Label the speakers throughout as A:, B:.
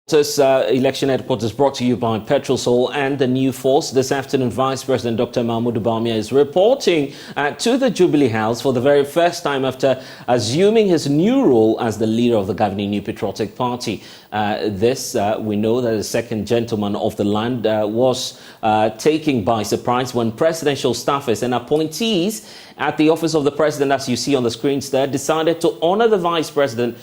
A: This election headquarters brought to you by Petrosol and the New Force. This afternoon, Vice President Dr.Bawumia is reporting to the Jubilee House for the very first time after assuming his new role as the leader of the governing New Patriotic Party. We know that the second gentleman of the land was taken by surprise when presidential staffers and appointees at the office of the president, as you see on the screens there, decided to honor the vice president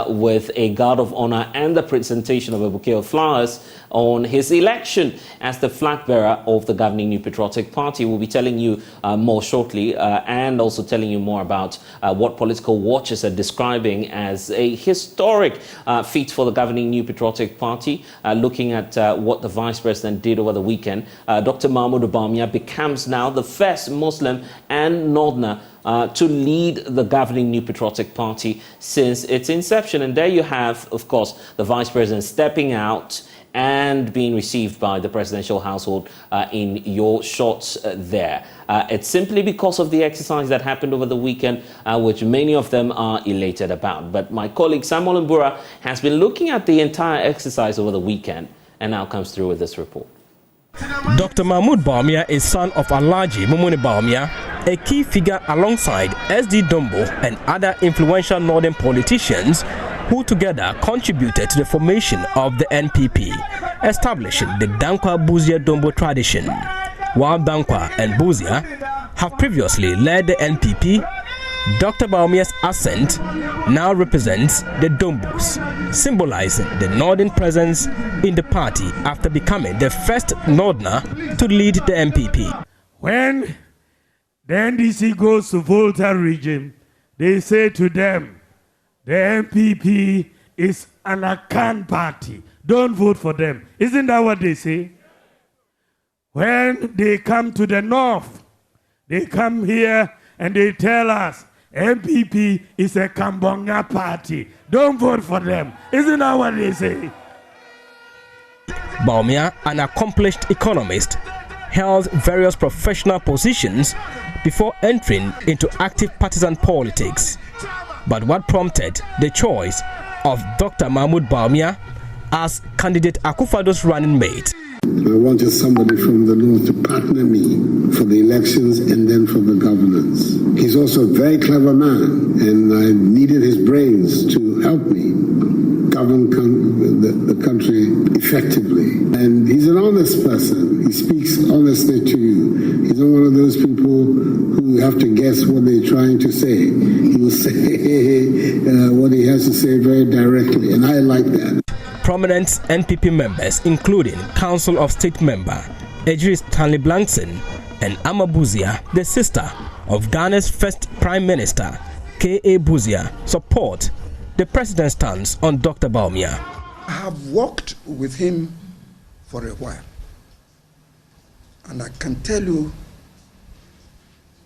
A: with a guard of honor and the presentation of a bouquet of flowers on his election as the flag bearer of the governing New Patriotic Party. We'll be telling you more shortly and also telling you more about what political watchers are describing as a historic feat for the governing New Patriotic Party. Looking at what the vice president did over the weekend, Dr. Bawumia becomes now the first Muslim and Northerner to lead the governing New Patriotic Party since its inception. And there you have, of course, the vice president stepping out and being received by the presidential household in your shots there. It's simply because of the exercise that happened over the weekend, which many of them are elated about. But my colleague Samuel Mbura has been looking at the entire exercise over the weekend and now comes through with this report.
B: Dr. Mahmoud Bawumia is son of Alhaji Mumuni Bawumia, a key figure alongside SD Dombo and other influential northern politicians who together contributed to the formation of the NPP, establishing the Dankwa Buzia Dombo tradition. While Dankwa and Buzia have previously led the NPP, Dr. Bawumia's ascent now represents the Dombos, symbolizing the northern presence in the party after becoming the first northerner to lead the NPP.
C: When the NDC goes to Volta region, they say to them, the NPP is an Akan party. Don't vote for them. Isn't that what they say? When they come to the north, they come here and they tell us, NPP is a Kambonga party. Don't vote for them. Isn't that what they say?
B: Bawumia, an accomplished economist, held various professional positions before entering into active partisan politics. But what prompted the choice of Dr. Mahmoud Bawumia as candidate Akufo-Addo's running mate?
D: I wanted somebody from the north to partner me for the elections and then for the governance. He's also a very clever man, and I needed his brains to help me govern the country effectively. And he's an honest person. He speaks honestly to you. He's not one of those people who have to guess what they're trying to say. He will say what he has to say very directly, and I like that.
B: Prominent NPP members, including Council of State member Ejiri Stanley Blankson and Ama Buzia, the sister of Ghana's first Prime Minister, K.A. Buzia, support the president's stance on Dr. Bawumia.
E: I have worked with him for a while, and I can tell you,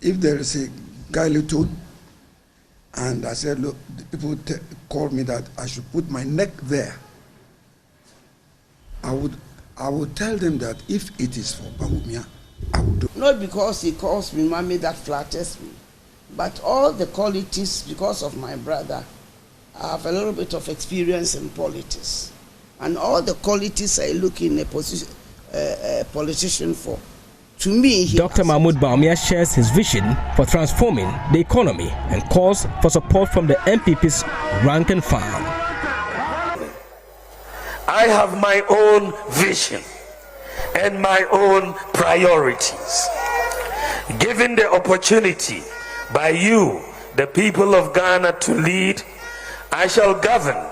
E: if there is a gratitude, and I said, look, the people called me that I should put my neck there, I would tell them that if it is for Bawumia, I would do.
F: Not because he calls me mommy that flatters me, but all the qualities, because of my brother, I have a little bit of experience in politics. And all the qualities I look in a politician for. To me,
B: Dr. Mahmoud Bawumia shares his vision for transforming the economy and calls for support from the NPP's rank and file.
G: I have my own vision and my own priorities. Given the opportunity by you, the people of Ghana, to lead, I shall govern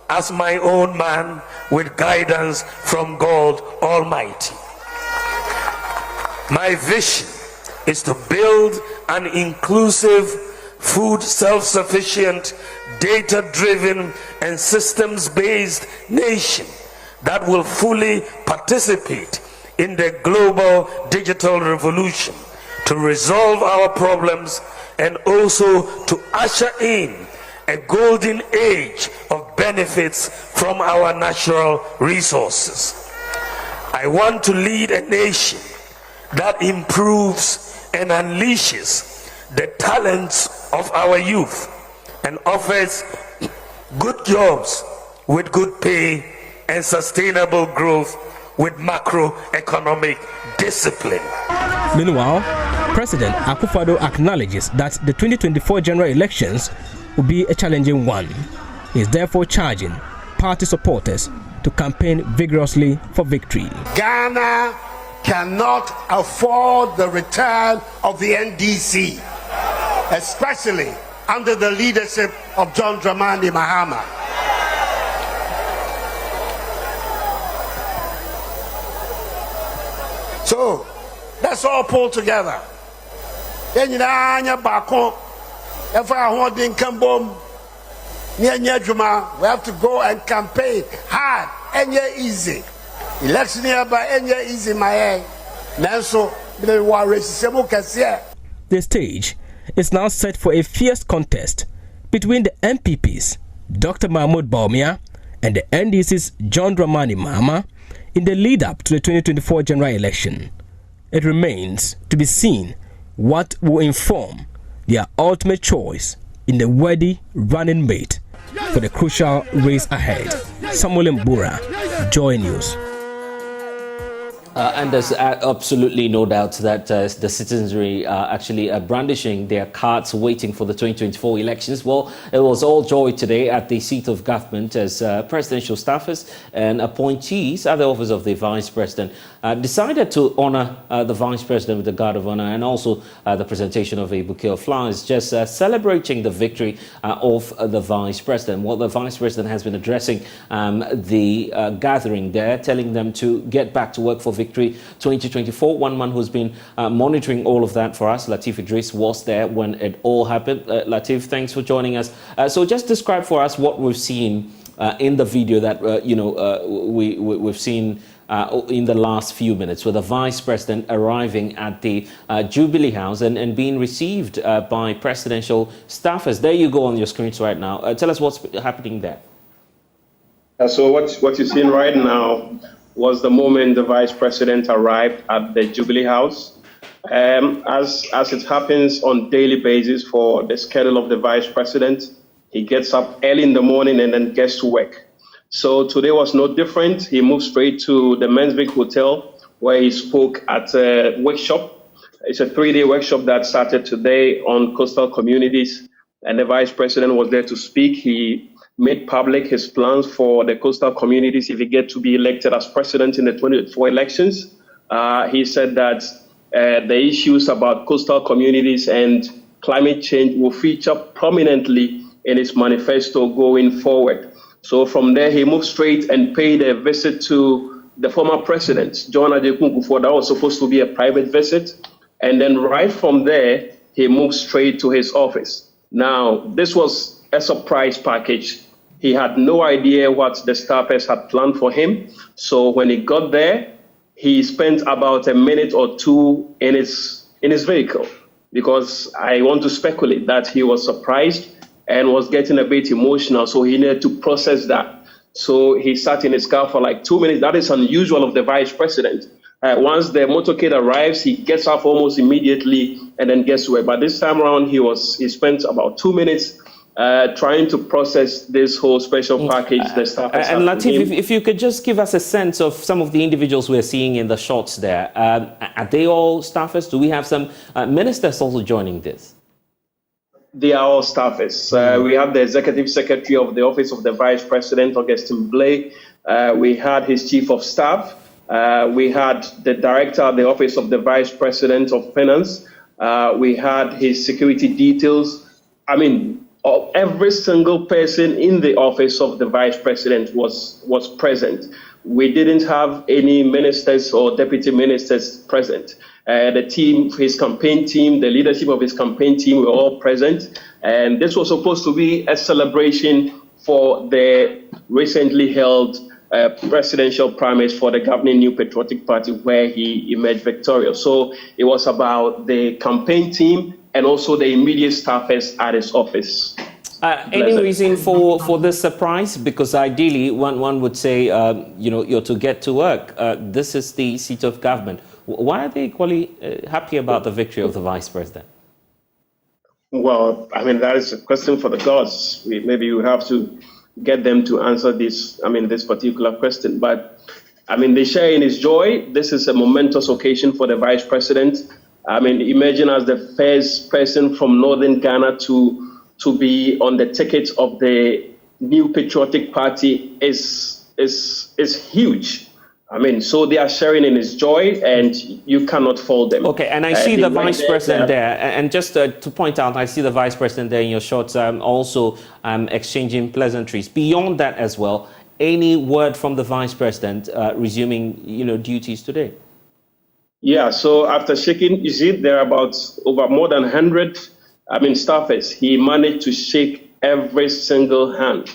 G: as my own man with guidance from God Almighty. My vision is to build an inclusive, food self-sufficient, data-driven and systems-based nation that will fully participate in the global digital revolution to resolve our problems and also to usher in a golden age of benefits from our natural resources. I want to lead a nation that improves and unleashes the talents of our youth and offers good jobs with good pay and sustainable growth with macroeconomic discipline.
B: Meanwhile, President Akufo-Addo acknowledges that the 2024 general elections will be a challenging one. He is therefore charging party supporters to campaign vigorously for victory.
H: Ghana cannot afford the return of the NDC, especially under the leadership of John Dramani Mahama. So let's all pull together. We have to go and campaign hard and easy. Election easy, my
B: The stage is now set for a fierce contest between the MPP's Dr. Bawumia and the NDC's John Dramani Mahama in the lead-up to the 2024 general election. It remains to be seen what will inform their ultimate choice in the worthy running mate for the crucial race ahead. Samuel Mbura, Joy News.
A: And there's absolutely no doubt that the citizenry are actually brandishing their cards waiting for the 2024 elections. Well, it was all joy today at the seat of government as presidential staffers and appointees at the office of the vice president decided to honor the vice president with the guard of honor and also the presentation of a bouquet of flowers, just celebrating the victory of the vice president. Well, the vice president has been addressing the gathering there, telling them to get back to work for Victory 2024. One man who's been monitoring all of that for us, Latif Idris, was there when it all happened. Latif, thanks for joining us. So just describe for us what we've seen in the video that we've seen in the last few minutes, with the vice president arriving at the Jubilee House and being received by presidential staffers. There you go on your screens right now. Tell us what's happening there.
I: So what you're seeing right now was the moment the vice president arrived at the Jubilee House. As it happens on daily basis for the schedule of the vice president, he gets up early in the morning and then gets to work. So today was no different. He moved straight to the Mensvik Hotel where he spoke at a workshop. It's a 3-day workshop that started today on coastal communities, and the vice president was there to speak. He made public his plans for the coastal communities if he gets to be elected as president in the 2024 elections. He said that the issues about coastal communities and climate change will feature prominently in his manifesto going forward. So from there, he moved straight and paid a visit to the former president, John Adjei-Kufuor. That was supposed to be a private visit. And then right from there, he moved straight to his office. Now, this was a surprise package. He had no idea what the staffers had planned for him. So when he got there, he spent about a minute or two in his vehicle, because I want to speculate that he was surprised and was getting a bit emotional. So he needed to process that. So he sat in his car for like 2 minutes. That is unusual of the vice president. Once the motorcade arrives, he gets off almost immediately and then gets away. But this time around, he spent about 2 minutes trying to process this whole special package the staff has.
A: And Latif, if you could just give us a sense of some of the individuals we're seeing in the shots there. Are they all staffers? Do we have some ministers also joining this?
I: They are all staffers. We have the executive secretary of the office of the vice president, Augustine Blay. We had his chief of staff. We had the director of the office of the vice president of finance. We had his security details. I mean, every single person in the office of the vice president was present. We didn't have any ministers or deputy ministers present. The team, his campaign team, the leadership of his campaign team were all present. And this was supposed to be a celebration for the recently held presidential primaries for the governing New Patriotic Party, where he emerged victorious. So it was about the campaign team and also the immediate staffers at his office.
A: Any reason for this surprise? Because ideally, one would say, you're to get to work. This is the seat of government. Why are they equally happy about the victory of the vice president?
I: Well, I mean, that is a question for the gods. Maybe you have to get them to answer this particular question. But they share in his joy. This is a momentous occasion for the Vice President. Imagine as the first person from Northern Ghana to be on the ticket of the New Patriotic Party is huge. So they are sharing in his joy, and you cannot fault them.
A: Okay, and I see the Vice President there. And just to point out, I see the Vice President there in your shots also exchanging pleasantries. Beyond that as well, any word from the Vice President resuming, duties today?
I: Yeah, so after shaking Izid, there are about over more than 100 staffers. He managed to shake every single hand.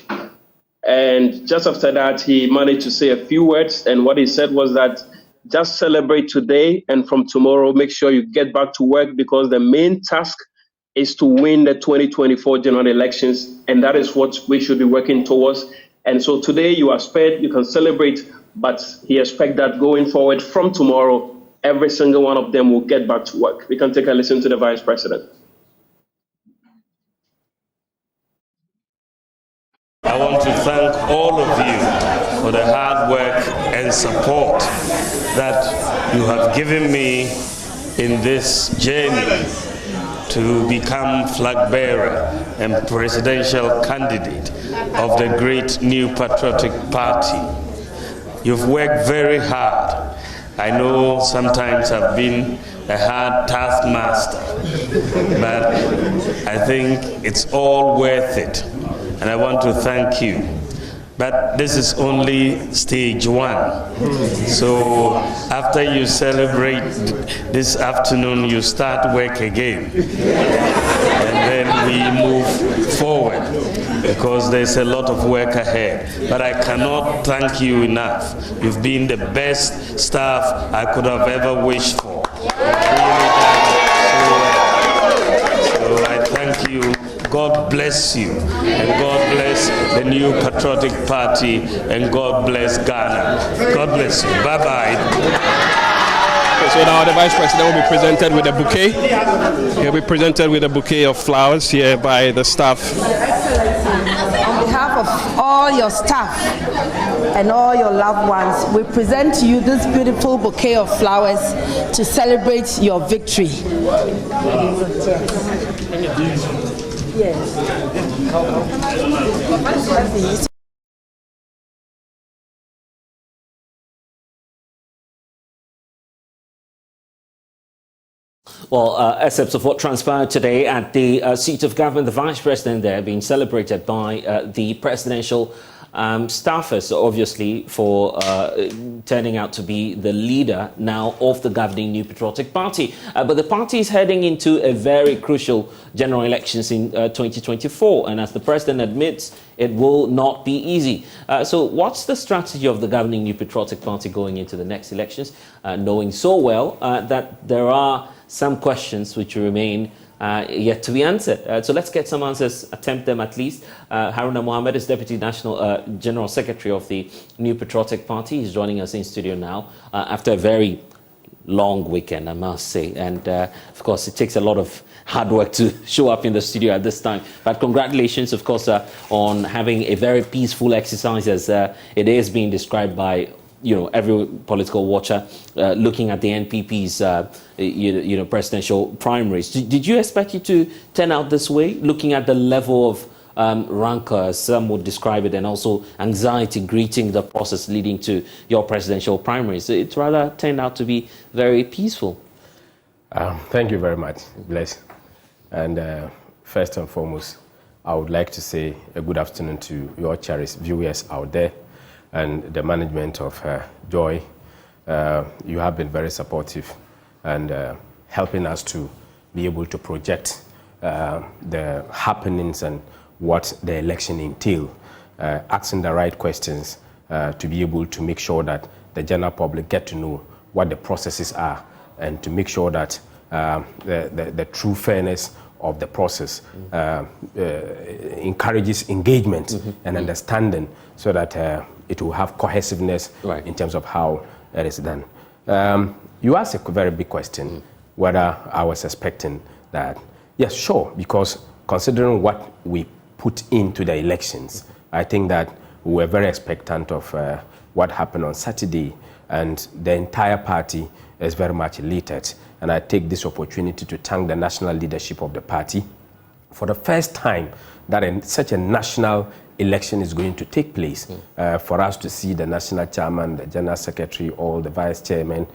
I: And just after that, he managed to say a few words. And what he said was that just celebrate today, and from tomorrow, make sure you get back to work, because the main task is to win the 2024 general elections. And that is what we should be working towards. And so today you are spared, you can celebrate, but he expects that going forward from tomorrow, every single one of them will get back to work. We can take a listen to the Vice President.
G: I want to thank all of you for the hard work and support that you have given me in this journey to become flag bearer and presidential candidate of the great New Patriotic Party. You've worked very hard. I know sometimes I've been a hard taskmaster, but I think it's all worth it. And I want to thank you. But this is only stage one. So after you celebrate this afternoon, you start work again. And then we move forward, because there's a lot of work ahead. But I cannot thank you enough. You've been the best staff I could have ever wished for. So I thank you. God bless you, and God bless the New Patriotic Party, and God bless Ghana. God bless you. Bye-bye.
B: So now the Vice President will be presented with a bouquet. He'll be presented with a bouquet of flowers here by the staff.
J: On behalf of all your staff and all your loved ones, we present to you this beautiful bouquet of flowers to celebrate your victory. Yes.
A: Well, excerpts of what transpired today at the seat of government, the Vice President there being celebrated by the presidential staffers, obviously, for turning out to be the leader now of the governing New Patriotic Party. But the party is heading into a very crucial general elections in 2024. And as the president admits, it will not be easy. So what's the strategy of the governing New Patriotic Party going into the next elections, knowing so well that there are some questions which remain yet to be answered? So let's get some answers, attempt them at least. Haruna Mohammed is Deputy National General Secretary of the New Patriotic Party. He's joining us in studio now after a very long weekend, I must say. And of course, it takes a lot of hard work to show up in the studio at this time. But congratulations, of course, on having a very peaceful exercise, as it is being described by every political watcher, looking at the NPP's presidential primaries. Did you expect it to turn out this way, looking at the level of rancor, as some would describe it, and also anxiety greeting the process leading to your presidential primaries? It rather turned out to be very peaceful.
K: Thank you very much, Bless. And first and foremost, I would like to say a good afternoon to your cherished viewers out there and the management of Joy. You have been very supportive and helping us to be able to project the happenings and what the election entail, asking the right questions to be able to make sure that the general public get to know what the processes are, and to make sure that the true fairness of the process encourages engagement and understanding, so that it will have cohesiveness in terms of how it is done. You asked a very big question, whether I was expecting that. Yes, sure, because considering what we put into the elections, I think that we were very expectant of what happened on Saturday, and the entire party is very much elated. And I take this opportunity to thank the national leadership of the party for the first time that such a national election is going to take place, for us to see the national chairman, the general secretary, all the vice chairmen,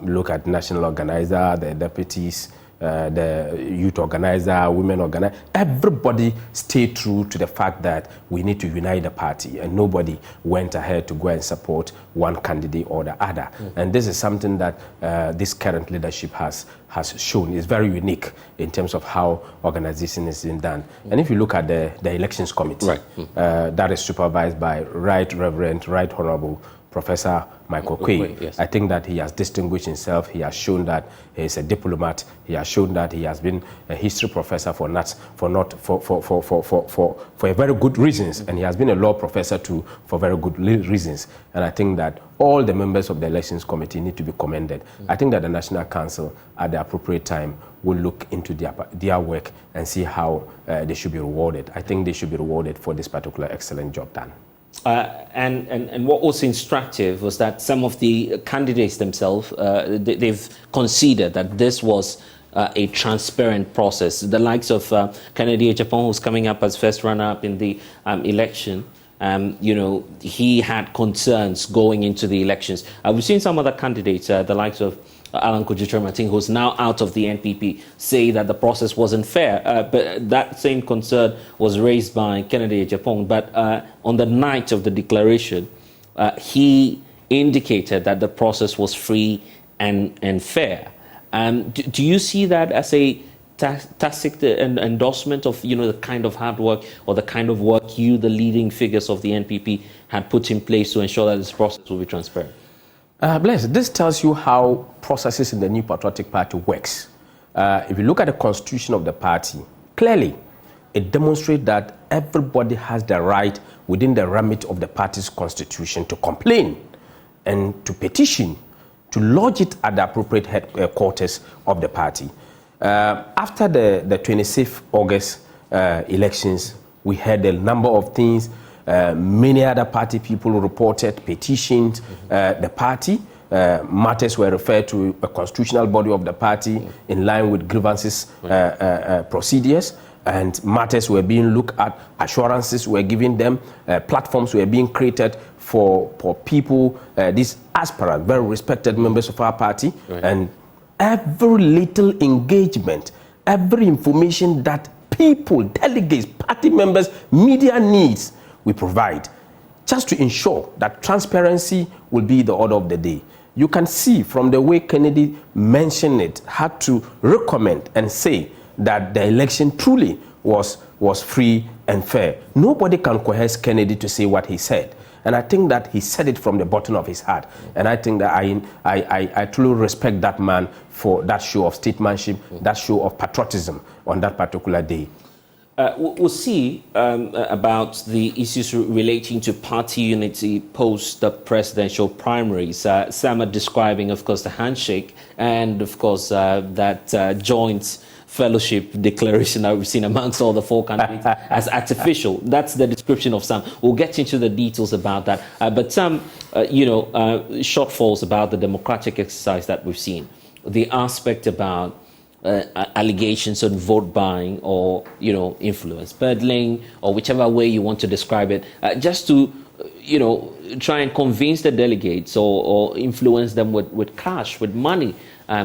K: look at national organizer, the deputies, the youth organizer, women organizer, everybody stayed true to the fact that we need to unite the party, and nobody went ahead to go and support one candidate or the other. And this is something that this current leadership has shown is very unique in terms of how organization is being done. And if you look at the elections committee, that is supervised by Right Reverend, Right Honorable Professor Michael Quay.
A: Yes.
K: I think that he has distinguished himself. He has shown that he is a diplomat. He has shown that he has been a history professor for very good reasons, and he has been a law professor too for very good reasons. And I think that all the members of the elections committee need to be commended. I think that the National Council, at the appropriate time, will look into their work and see how they should be rewarded. I think they should be rewarded for this particular excellent job done.
A: And what was instructive was that some of the candidates themselves, they've conceded that this was a transparent process. The likes of Kennedy Ejapong, who's coming up as first runner-up in the election, he had concerns going into the elections. We've seen some other candidates, the likes of Alan Kojo-Trematin, who's now out of the NPP, say that the process wasn't fair. But that same concern was raised by Kennedy Ejapong. But on the night of the declaration, he indicated that the process was free and fair. Do you see that as a tacit endorsement of the kind of hard work or the kind of work the leading figures of the NPP, had put in place to ensure that this process will be transparent?
K: Bless, this tells you how processes in the New Patriotic Party works. If you look at the constitution of the party, clearly it demonstrates that everybody has the right within the remit of the party's constitution to complain and to petition, to lodge it at the appropriate headquarters of the party. After the 26th August elections, we heard a number of things. Many other party people reported, petitioned the party. Matters were referred to a constitutional body of the party in line with grievances procedures, and matters were being looked at, assurances were given them, platforms were being created for people, these aspirants, very respected members of our party, and every little engagement, every information that people, delegates, party members, media needs, we provide, just to ensure that transparency will be the order of the day. You can see from the way Kennedy mentioned it, had to recommend and say that the election truly was free and fair. Nobody can coerce Kennedy to say what he said. And I think that he said it from the bottom of his heart. And I think that I truly respect that man for that show of statesmanship, that show of patriotism on that particular day.
A: We'll see about the issues relating to party unity post the presidential primaries. Some are describing, of course, the handshake and, of course, that joint fellowship declaration that we've seen amongst all the four candidates as artificial. That's the description of some. We'll get into the details about that. But some, shortfalls about the democratic exercise that we've seen. The aspect about allegations on vote buying or influence peddling or whichever way you want to describe it, just to try and convince the delegates or influence them with cash, with money,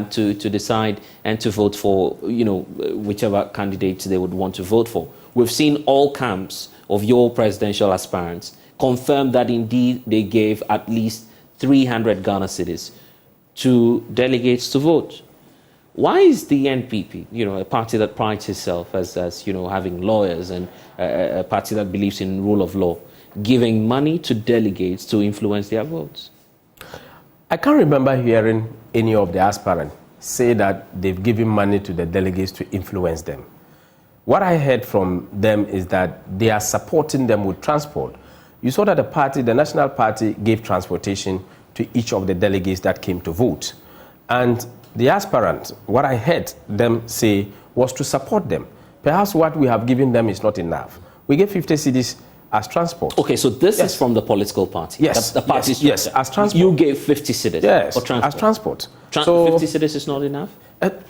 A: to decide and to vote for whichever candidates they would want to vote for. We've seen all camps of your presidential aspirants confirm that indeed they gave at least 300 Ghana cedis to delegates to vote. Why is the NPP, a party that prides itself as having lawyers and a party that believes in rule of law, giving money to delegates to influence their votes?
K: I can't remember hearing any of the aspirants say that they've given money to the delegates to influence them. What I heard from them is that they are supporting them with transport. You saw that the National Party gave transportation to each of the delegates that came to vote. And the aspirant, what I heard them say was to support them. Perhaps what we have given them is not enough. We gave 50 cedis as transport.
A: Okay, so this is from the political party.
K: Yes.
A: The party
K: yes, as transport.
A: You gave 50 cedis
K: yes,
A: for transport.
K: as transport.
A: So 50 cedis is not enough?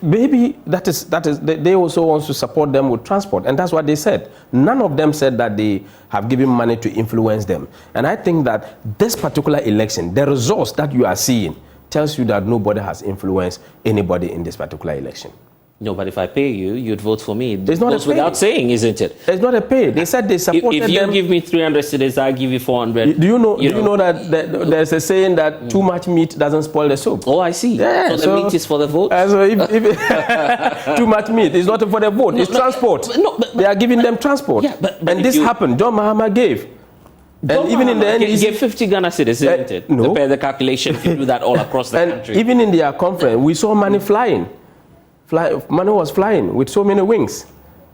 K: Maybe that is they also want to support them with transport, and that's what they said. None of them said that they have given money to influence them. And I think that this particular election, the results that you are seeing tells you that nobody has influenced anybody in this particular election.
A: No, but if I pay you, you'd vote for me.
K: It's not
A: goes without saying, isn't it?
K: It's not a pay. They said they supported them.
A: If you give me 300 cedis, I give you 400.
K: Do you know that there's a saying that too much meat doesn't spoil the soup?
A: Oh, I see.
K: Yeah,
A: so the meat is for the vote?
K: So if too much meat is not for the vote. It's transport. They are giving them transport.
A: Yeah, but
K: and this happened. John Mahama gave.
A: And even in the end, he gave 50 Ghana cedis, isn't it?
K: No.
A: To pay the calculation, you do that all across the country.
K: Even in their conference, we saw money flying. Money was flying with so many wings.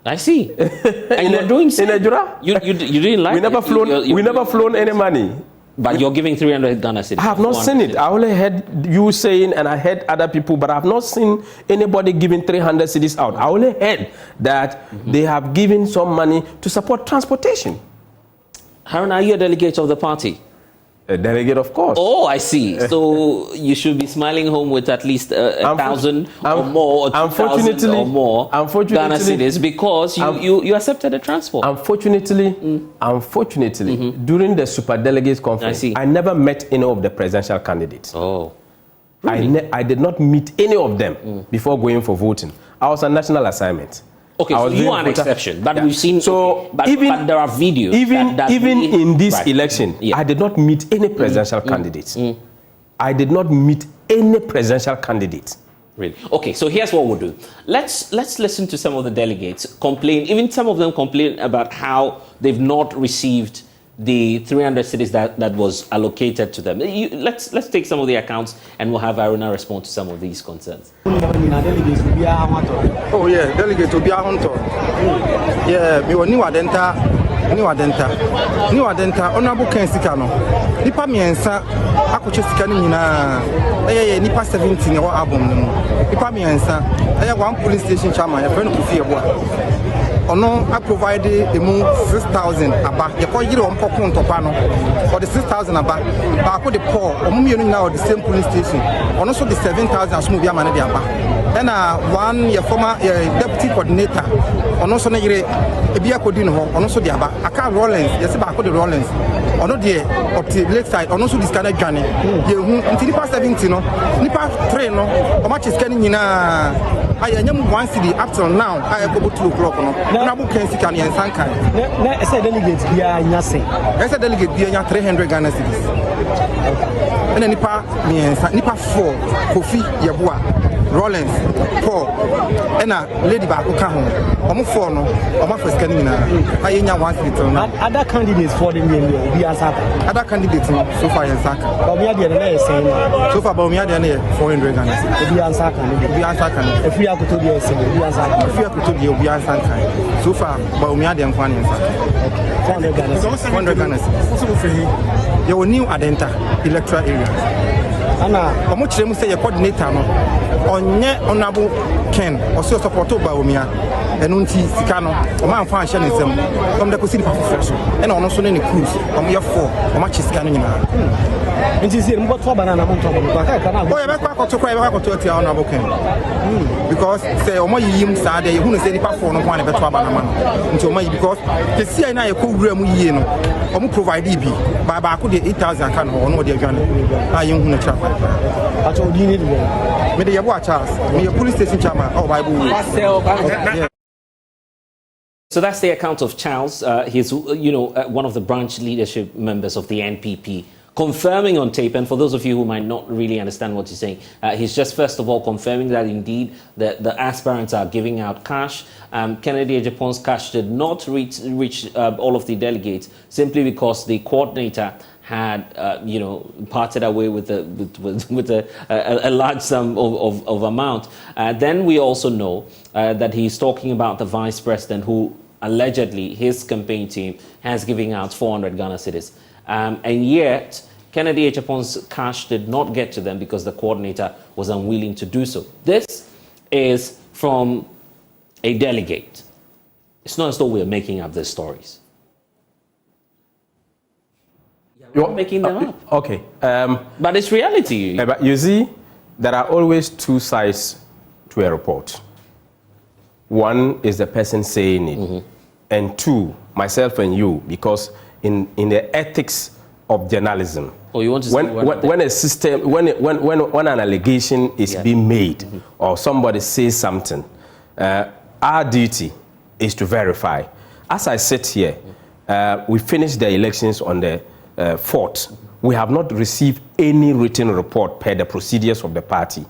A: I see. And you're doing so.
K: In a jura?
A: You didn't like it.
K: We never flown any money.
A: But you're giving 300 Ghana cedis.
K: I have not seen it. I only heard you saying, and I heard other people, but I have not seen anybody giving 300 cedis out. I only heard that they have given some money to support transportation.
A: Haruna, are you a delegate of the party?
K: A delegate, of course.
A: Oh, I see. So you should be smiling home with at least 1,000 or more, or 2,000 or more Ghana cedis because you accepted the transport.
K: Unfortunately, during the super delegates conference, I never met any of the presidential candidates.
A: Oh, really?
K: I did not meet any of them before going for voting. I was on national assignment.
A: Okay, so you are an exception, but we've seen. So, but there are videos.
K: Even in this election, I did not meet any presidential candidates. I did not meet any presidential candidates.
A: Really? Okay, so here's what we'll do. Let's listen to some of the delegates complain. Even some of them complain about how they've not received the 300 cedis that was allocated to them. Let's take some of the accounts and we'll have Haruna respond to some of these concerns.
L: Oh yeah, delegate to be a hunter. Yeah, me wani wadenta, honorable Ken Sikano. Nipa miensa akuche sikani nyina. Nipa 17 wa album. Nipa miensa. One police station chairman. Ya friend Kofi Eboa. Ono I provided emu 6,000 aba. Ye ko yire omko kunto pa no. For the 6,000 aba, ba ko the poor omu mienu nyina the same police station. Ono so the 7,000 asmu bia mane de aba. And one your former deputy coordinator ono so na yire ebia kodi no ho ono so de aba. Aka Rollins, yes ba ko the Rollins. Ono de oti lakeside ono so this kind of journey. Ye hu until nipa 70 no, nipa 3 no, o ma chiska ni nyina ayanyam 1 cedi up till now I go to 2 o'clock no. Na bu kan sika ni ensan kan.
M: Na ese delegate bia nya se.
L: Ese delegate bia nya 300 Ghana cedis. And nipa ni ensan nipa 4 Kofi Yeboa Rollins, Paul, and a lady back who come home. Almost 4 no, almost for scanning. I ain't 1 little now.
M: Other candidates for the name will be as
L: other candidates so far in Saka.
M: Bawumia the saying
L: so far Bawumia the 400 Ghana.
M: Be an Saka, be an Saka. If we are to be a single, be an Saka.
L: If we are to be an Saka. So far Bawumia the 1 Saka.
M: 400 Ghana.
L: 100 Ghana. Your new Adenta electoral area. Ana omuchire mu say coordinator no onye honorable Ken oso support Bawumia enu nti sika no o ma nfa ahye ne nsem om da ko siri pafo so ena ono so ne ne cruise om ye 4 o ma chi sika no nyina
M: nti siri mbo to banana mo to ko ka ka na
L: o ye be kwa ko to kwa ye be kwa to tia honorable Ken because say o ma yiyim sa de ye hu no say nipa 4 no kwa ne be to banana no nti o ma yi because the CI na ye ko wura mu yie no o mu provide bi ba ko de 8,000 kan ho no de adwane a ye hu no tra
M: ato di ni de
L: me de Yeboa Charles me police station chairman oh Bible.
A: So that's the account of Charles. He's, one of the branch leadership members of the NPP, confirming on tape. And for those of you who might not really understand what he's saying, he's just first of all confirming that indeed the aspirants are giving out cash. Kennedy Agyapong's cash did not reach all of the delegates simply because the coordinator had parted away with a large sum of amount. Then we also know that he's talking about the vice president who allegedly his campaign team has given out 400 Ghana cedis. And yet Kennedy Agyapong's cash did not get to them because the coordinator was unwilling to do so. This is from a delegate. It's not as though we're making up these stories. You're making them up.
K: Okay.
A: But it's reality.
K: But you see, there are always two sides to a report. One is the person saying it, and two, myself and you, because in the ethics of journalism,
A: you want to
K: when a system, when an allegation is being made, or somebody says something, our duty is to verify. As I sit here, we finished the elections on the 4th. We have not received any written report per the procedures of the party.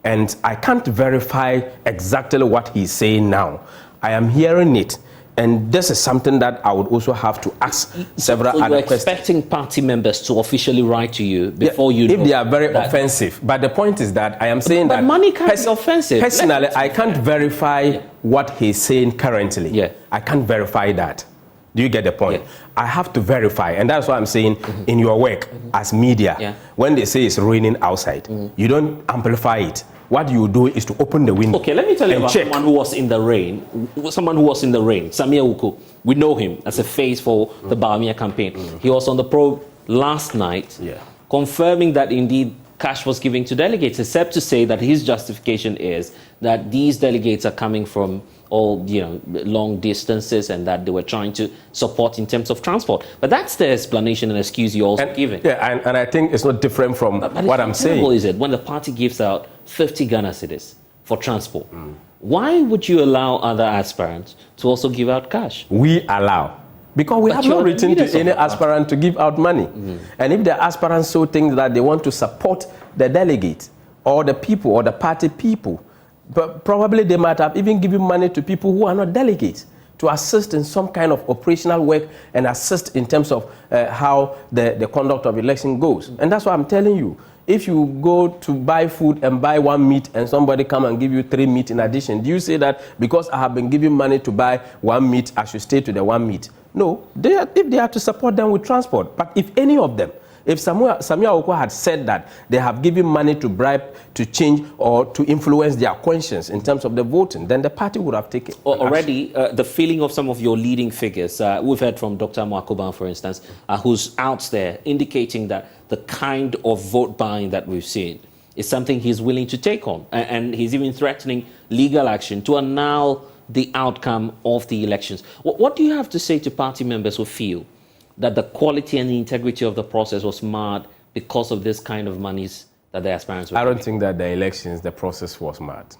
K: And I can't verify exactly what he's saying now. I am hearing it. And this is something that I would also have to ask several other questions.
A: You're expecting party members to officially write to you before you know.
K: If they are very offensive. But the point is that I am saying that...
A: But money can't be offensive.
K: Personally, I can't verify what he's saying currently.
A: Yeah.
K: I can't verify that. Do you get the point? Yeah. I have to verify. And that's what I'm saying in your work as media. When they say it's raining outside, you don't amplify it. What you do is to open the window.
A: Okay, let me tell you about someone who was in the rain. Samia Uko. We know him as a face for the Bawumia campaign. He was on the probe last night, confirming that indeed cash was given to delegates, except to say that his justification is that these delegates are coming from all long distances and that they were trying to support in terms of transport. But that's the explanation and excuse you're also giving.
K: Yeah, and I think it's not different from what I'm saying.
A: Is it when the party gives out 50 Ghana cedis for transport? Why would you allow other aspirants to also give out cash?
K: We allow. Because we have not written to any aspirant to give out money. And if the aspirants so think that they want to support the delegate or the people or the party people, but probably they might have even given money to people who are not delegates to assist in some kind of operational work and assist in terms of how the conduct of election goes. And that's why I'm telling you, if you go to buy food and buy one meat and somebody come and give you 3 meat in addition, do you say that because I have been given money to buy one meat, I should stay to the one meat? No, if they have to support them with transport. But if any of them, if Samia Oko had said that they have given money to bribe, to change, or to influence their conscience in terms of the voting, then the party would have taken
A: already the feeling of some of your leading figures. We've heard from Dr. Mwakuban, for instance, who's out there indicating that the kind of vote buying that we've seen is something he's willing to take on. And he's even threatening legal action to annul the outcome of the elections. What do you have to say to party members who feel that the quality and the integrity of the process was marred because of this kind of monies that the aspirants were
K: I don't think that the elections, the process was marred.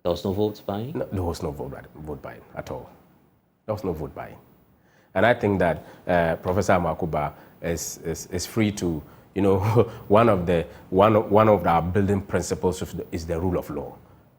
A: There was no vote buying? No,
K: there was no vote buying at all. There was no vote buying. And I think that Professor Amakuba is free to, one of our building principles is the rule of law.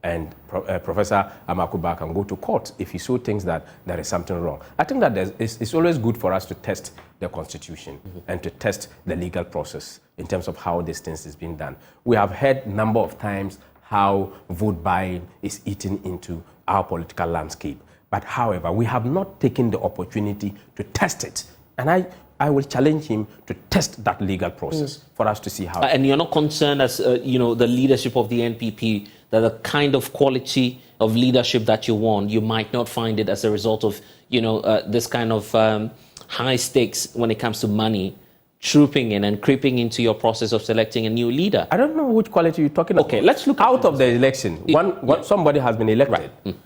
K: And Professor Amakuba can go to court if he so thinks that there is something wrong. I think that it's always good for us to test the Constitution and to test the legal process in terms of how this thing is being done. We have heard a number of times how vote buying is eating into our political landscape. But however, we have not taken the opportunity to test it. And I will challenge him to test that legal process for us to see how.
A: And you're not concerned as, the leadership of the NPP that the kind of quality of leadership that you want, you might not find it as a result of, this kind of high stakes when it comes to money trooping in and creeping into your process of selecting a new leader.
K: I don't know which quality you're talking about.
A: Okay, let's look
K: out of the election. Somebody has been elected. Right.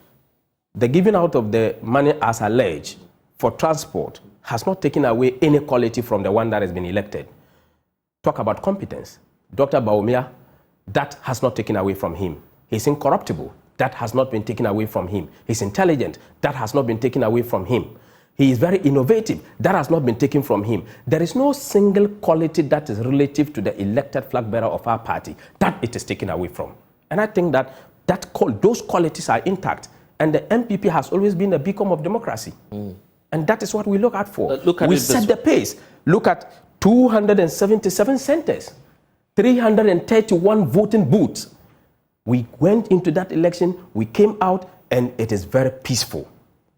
K: The giving out of the money as alleged for transport has not taken away any quality from the one that has been elected. Talk about competence. Dr. Bawumia, that has not taken away from him. He's incorruptible. That has not been taken away from him. He's intelligent. That has not been taken away from him. He is very innovative. That has not been taken from him. There is no single quality that is relative to the elected flag bearer of our party that it is taken away from. And I think that those qualities are intact. And the MPP has always been a beacon of democracy. And that is what we look out for. We set the pace. Look at 277 centers, 331 voting booths. We went into that election, we came out, and it is very peaceful.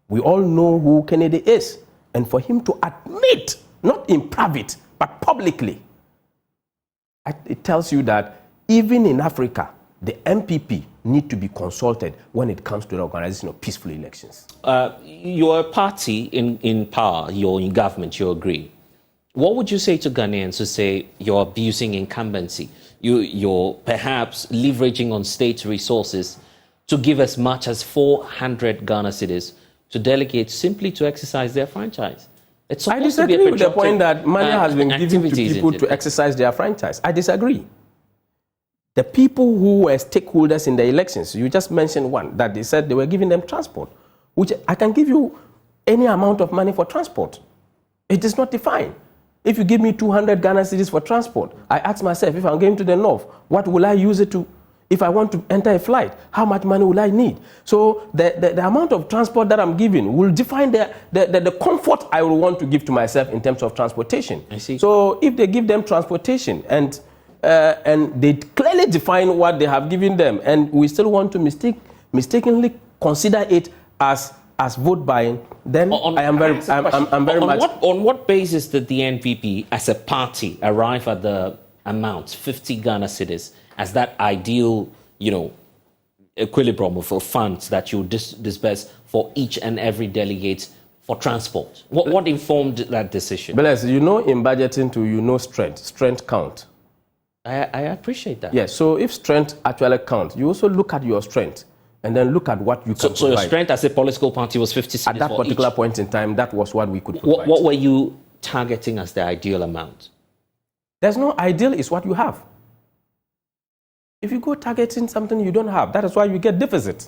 K: We all know who Kennedy is. And for him to admit, not in private, but publicly, it tells you that even in Africa, the MPP need to be consulted when it comes to the organization of peaceful elections.
A: You're a party in power, you're in government, you agree. What would you say to Ghanaians who say you're abusing incumbency? You're perhaps leveraging on state resources to give as much as 400 Ghana cedis to delegates simply to exercise their franchise.
K: I disagree with the point that money has been given to people to exercise their franchise. I disagree. The people who were stakeholders in the elections, you just mentioned one, that they said they were giving them transport, which I can give you any amount of money for transport. It is not defined. If you give me 200 Ghana cedis for transport, I ask myself, if I'm going to the north, what will I use it to? If I want to enter a flight, how much money will I need? So the amount of transport that I'm giving will define the comfort I will want to give to myself in terms of transportation.
A: I see.
K: So if they give them transportation and they clearly define what they have given them, and we still want to mistakenly consider it as vote buying, then I'm very much.
A: On what basis did the NPP, as a party, arrive at the amount 50 Ghana cedis as that ideal, equilibrium for funds that you disburse for each and every delegate for transport? What informed that decision?
K: Bless, in budgeting strength count.
A: I appreciate that.
K: Yes, so if strength actually counts, you also look at your strength and then look at what you can provide.
A: So your strength as a political party was 50 cedis
K: at that particular point in time, that was what we could provide.
A: What were you targeting as the ideal amount?
K: There's no ideal, it's what you have. If you go targeting something you don't have, that is why you get deficit.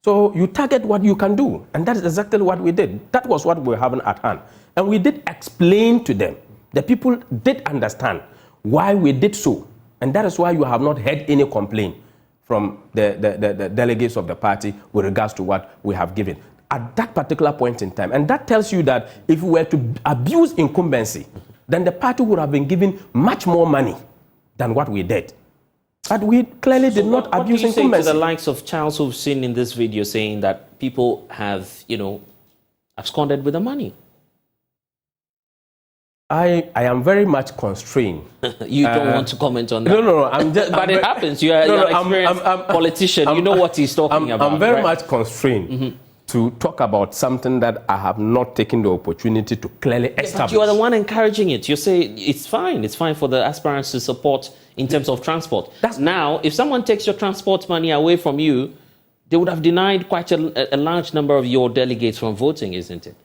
K: So you target what you can do, and that is exactly what we did. That was what we were having at hand. And we did explain to them. The people did understand why we did so. And that is why you have not heard any complaint from the delegates of the party with regards to what we have given at that particular point in time. And that tells you that if we were to abuse incumbency, then the party would have been given much more money than what we did. But we clearly did not abuse incumbency.
A: What do you say to the likes of Charles who've seen in this video saying that people have, absconded with the money?
K: I am very much constrained.
A: You don't want to comment on that?
K: No. But
A: it happens. You're an experienced politician. You know what he's talking about.
K: I'm very much constrained to talk about something that I have not taken the opportunity to clearly establish.
A: But you are the one encouraging it. You say it's fine. It's fine for the aspirants to support in terms of transport. Now, if someone takes your transport money away from you, they would have denied quite a large number of your delegates from voting, isn't it?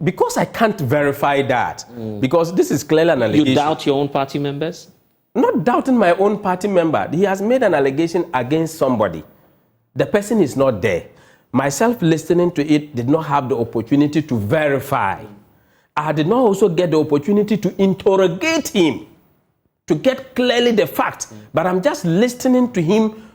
K: Because I can't verify that, because this is clearly an allegation.
A: You doubt your own party members?
K: Not doubting my own party member. He has made an allegation against somebody. The person is not there. Myself listening to it did not have the opportunity to verify. I did not also get the opportunity to interrogate him, to get clearly the fact. But I'm just listening to him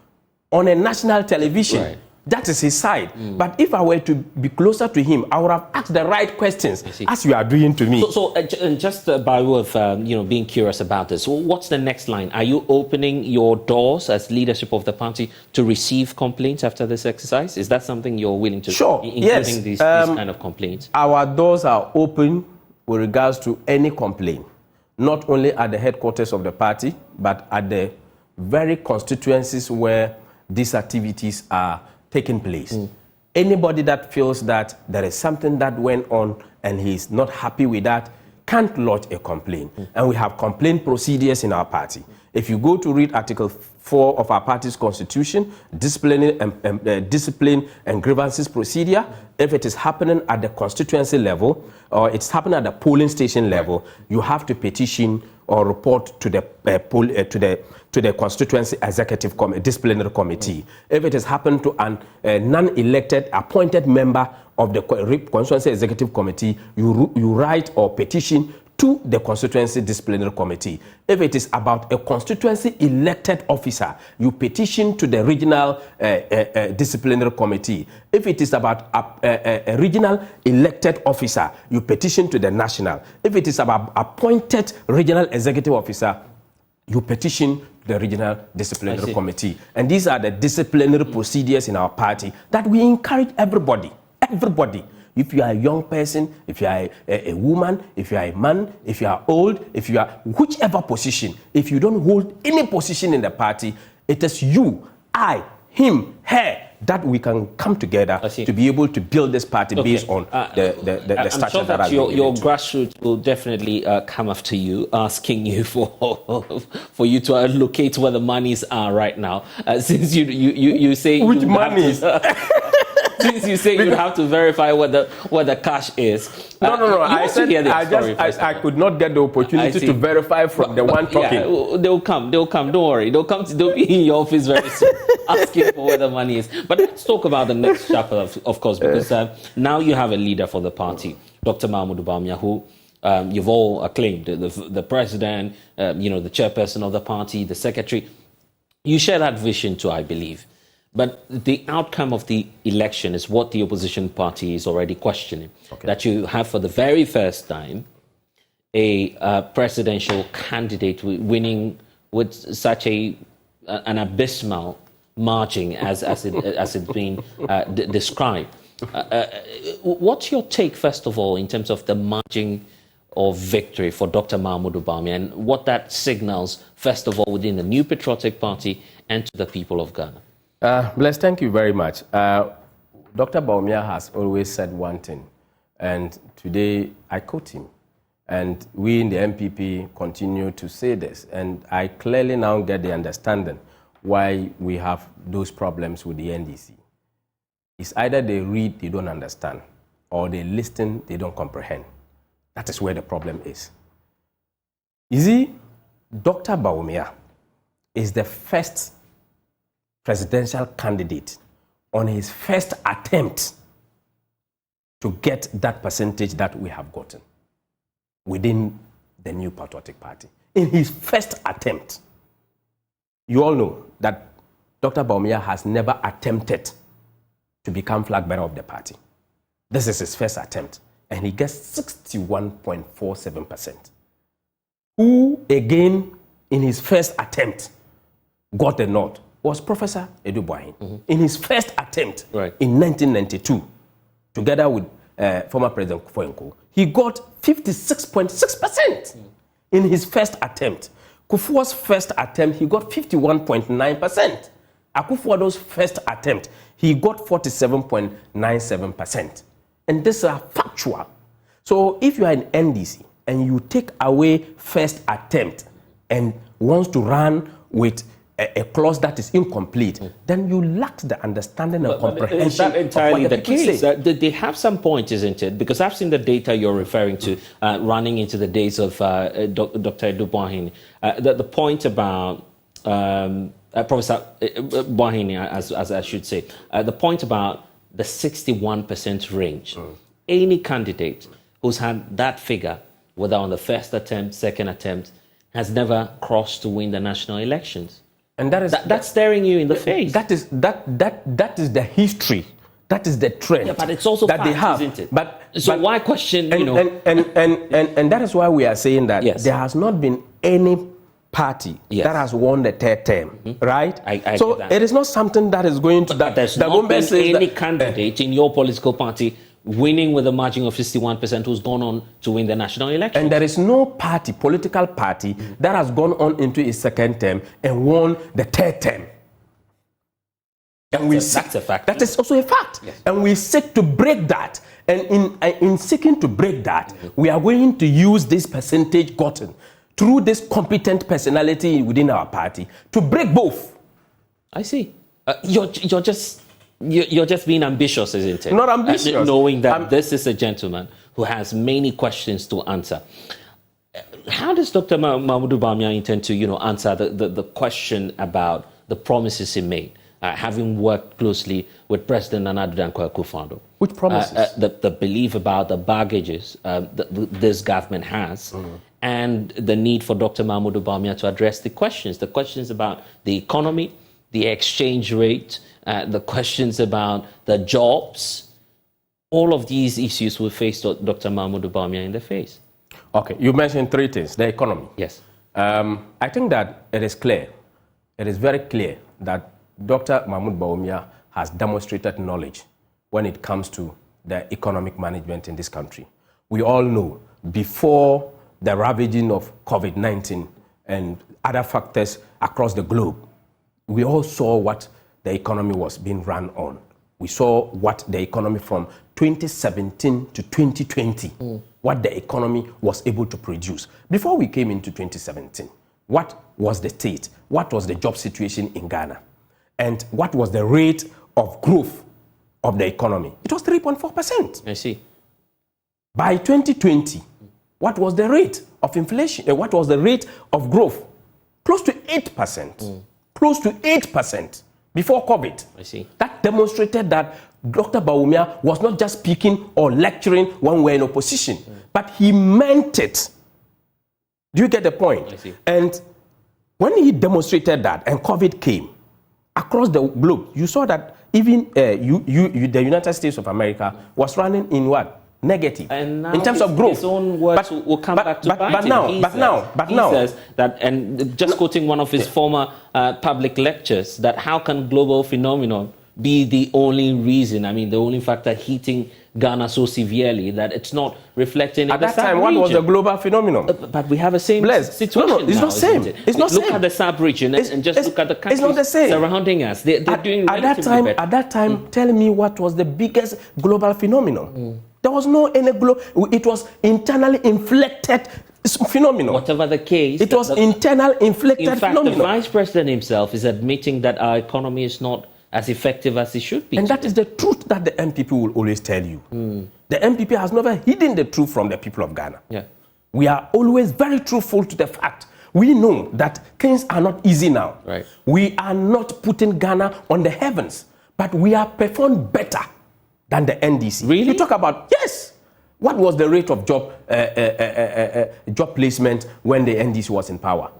K: on a national television. Right. That is his side. But if I were to be closer to him, I would have asked the right questions, as you are doing to me.
A: So just by way of being curious about this, what's the next line? Are you opening your doors as leadership of the party to receive complaints after this exercise? Is that something you're willing to?
K: Sure.
A: Including these kind of complaints.
K: Our doors are open with regards to any complaint, not only at the headquarters of the party, but at the very constituencies where these activities are taking place. Anybody that feels that there is something that went on and he's not happy with that can't lodge a complaint. And we have complaint procedures in our party. If you go to read Article 4 of our party's constitution, discipline and grievances procedure, if it is happening at the constituency level or it's happening at the polling station level, you have to petition or report to the constituency executive disciplinary committee. If it has happened to a non-elected appointed member of the constituency executive committee, you write or petition to the constituency disciplinary committee. If it is about a constituency elected officer, you petition to the regional disciplinary committee. If it is about a regional elected officer, you petition to the national. If it is about appointed regional executive officer, you petition the regional disciplinary committee. And these are the disciplinary procedures in our party that we encourage everybody. If you are a young person, if you are a woman, if you are a man, if you are old, if you are whichever position, if you don't hold any position in the party, it is you, I, him, her, that we can come together to be able to build this party based on the structure that has been given
A: your
K: to.
A: grassroots will definitely come after you, asking you for you to allocate where the monies are right now. Since you say
K: which monies.
A: Since you say you have to verify what the cash is.
K: No. I said I could not get the opportunity to verify from the one talking.
A: Yeah, they'll come. Don't worry. They'll be in your office very soon, asking for where the money is. But let's talk about the next chapter, of course, because now you have a leader for the party, Dr. Bawumia, who you've all acclaimed, the president, the chairperson of the party, the secretary. You share that vision too, I believe. But the outcome of the election is what the opposition party is already questioning. That you have for the very first time a presidential candidate winning with such an abysmal margin as it's been described. What's your take, first of all, in terms of the margin of victory for Dr. Bawumia and what that signals, first of all, within the New Patriotic Party and to the people of Ghana?
K: Bless, thank you very much. Dr. Bawumia has always said one thing, and today I quote him. And we in the MPP continue to say this, and I clearly now get the understanding why we have those problems with the NDC. It's either they read, they don't understand, or they listen, they don't comprehend. That is where the problem is. You see, Dr. Bawumia is the first presidential candidate on his first attempt to get that percentage that we have gotten within the New Patriotic Party. In his first attempt, you all know that Dr. Bawumia has never attempted to become flag bearer of the party. This is his first attempt, and he gets 61.47%. Who, again, in his first attempt, got the nod was Professor Edubwahin. In his first attempt in 1992, together with former President Kufuor, he got 56.6% in his first attempt. Kufuor's first attempt, he got 51.9%. Akufo-Addo's first attempt, he got 47.97%. And these are factual. So if you are in NDC and you take away first attempt and wants to run with a clause that is incomplete, then you lack the understanding and comprehension.
A: Is that entirely
K: of what
A: the case? They have some point, isn't it? Because I've seen the data you're referring to running into the days of Dr. Edubwahin. The point about Professor Bawumia, as I should say, the point about the 61% range. Any candidate who's had that figure, whether on the first attempt, second attempt, has never crossed to win the national elections. And that's staring you in the face.
K: That is the history. That is the trend.
A: Yeah, but it's also
K: that
A: fact,
K: they have.
A: Isn't it? So why question?
K: And that is why we are saying that there has not been any party that has won the third term, right?
A: I
K: so
A: get that.
K: it is not something that is going to.
A: But there's not been any candidate in your political party winning with a margin of 51% who's gone on to win the national election.
K: And there is no party, political party, that has gone on into its second term and won the third term. And
A: that's a fact.
K: That is also a fact. Yes. And we seek to break that. And in seeking to break that, we are going to use this percentage gotten through this competent personality within our party to break both.
A: I see. You're just being ambitious, isn't it?
K: Not ambitious.
A: Knowing that this is a gentleman who has many questions to answer. How does Dr. Bawumia intend to, answer the question about the promises he made, having worked closely with President Nana Dankwa Akufo-Addo?
K: Which promises?
A: The belief about the baggages this government has, and the need for Dr. Bawumia to address the questions about the economy, the exchange rate, the questions about the jobs. All of these issues will face Dr. Bawumia in the face.
K: Okay, you mentioned three things. The economy.
A: Yes.
K: I think that it is clear. It is very clear that Dr. Bawumia has demonstrated knowledge when it comes to the economic management in this country. We all know before the ravaging of COVID-19 and other factors across the globe, we all saw what the economy was being run on. We saw what the economy from 2017 to 2020, what the economy was able to produce. Before we came into 2017, what was the state? What was the job situation in Ghana? And what was the rate of growth of the economy? It was 3.4%.
A: I see.
K: By 2020, what was the rate of inflation? What was the rate of growth? Close to 8%. Close to 8% before COVID.
A: I see.
K: That demonstrated that Dr. Bawumia was not just speaking or lecturing when we're in opposition, but he meant it. Do you get the point?
A: I see.
K: And when he demonstrated that and COVID came across the globe, you saw that even the United States of America was running in what? Negative.
A: And now
K: in terms of growth.
A: His own words will come back to bite him. He says that, and just quoting one of his former public lectures, that how can global phenomenon be the only reason, the only factor hitting Ghana so severely that it's not reflecting in
K: at that time, what was the global phenomenon?
A: But we have a same situation.
K: No, it's
A: now,
K: not same. It's not
A: look
K: same.
A: at the sub-region and just look at the countries surrounding us. They're doing relatively better.
K: At that time, tell me what was the biggest global phenomenon. There was no any it was internally inflected phenomenon.
A: Whatever the case,
K: it was internal inflected phenomenon.
A: In fact, the vice president himself is admitting that our economy is not as effective as it should be.
K: And that is the truth that the MPP will always tell you. The MPP has never hidden the truth from the people of Ghana.
A: Yeah.
K: We are always very truthful to the fact. We know that things are not easy now.
A: Right.
K: We are not putting Ghana on the heavens, but we are performed better than the NDC.
A: Really?
K: You talk about, yes. What was the rate of job placement when the NDC was in power?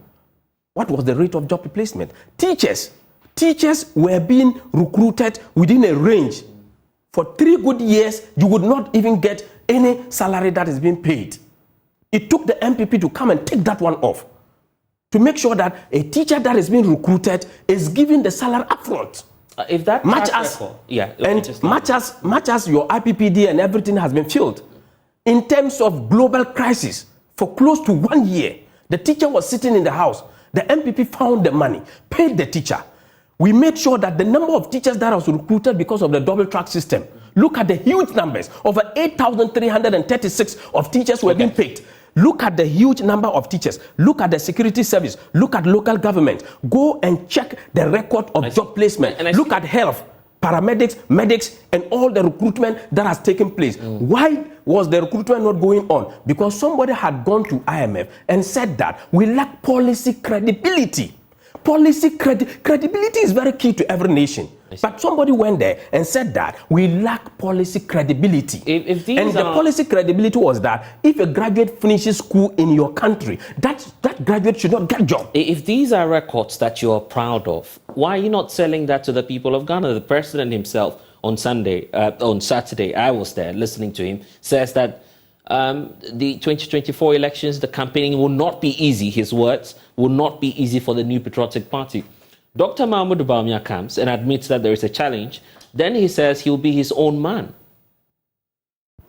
K: What was the rate of job placement? Teachers were being recruited within a range. For 3 good years, you would not even get any salary that is being paid. It took the MPP to come and take that one off, to make sure that a teacher that is being recruited is given the salary upfront.
A: If that
K: much as your IPPD and everything has been filled. In terms of global crisis, for close to 1 year, the teacher was sitting in the house. The MPP found the money, paid the teacher. We made sure that the number of teachers that was recruited because of the double track system, look at the huge numbers. Over 8,336 of teachers were being paid. Look at the huge number of teachers. Look at the security service. Look at local government. Go and check the record of job placement. Look at health, paramedics, medics, and all the recruitment that has taken place. Why was the recruitment not going on? Because somebody had gone to IMF and said that we lack policy credibility. Credibility is very key to every nation. But somebody went there and said that we lack policy credibility. Policy credibility was that if a graduate finishes school in your country, that graduate should not get a job.
A: If these are records that you are proud of, why are you not selling that to the people of Ghana? The president himself on Saturday, I was there listening to him, says that the 2024 elections, the campaigning will not be easy. His words will not be easy for the New Patriotic Party. Dr. Bawumia comes and admits that there is a challenge. Then he says he'll be his own man.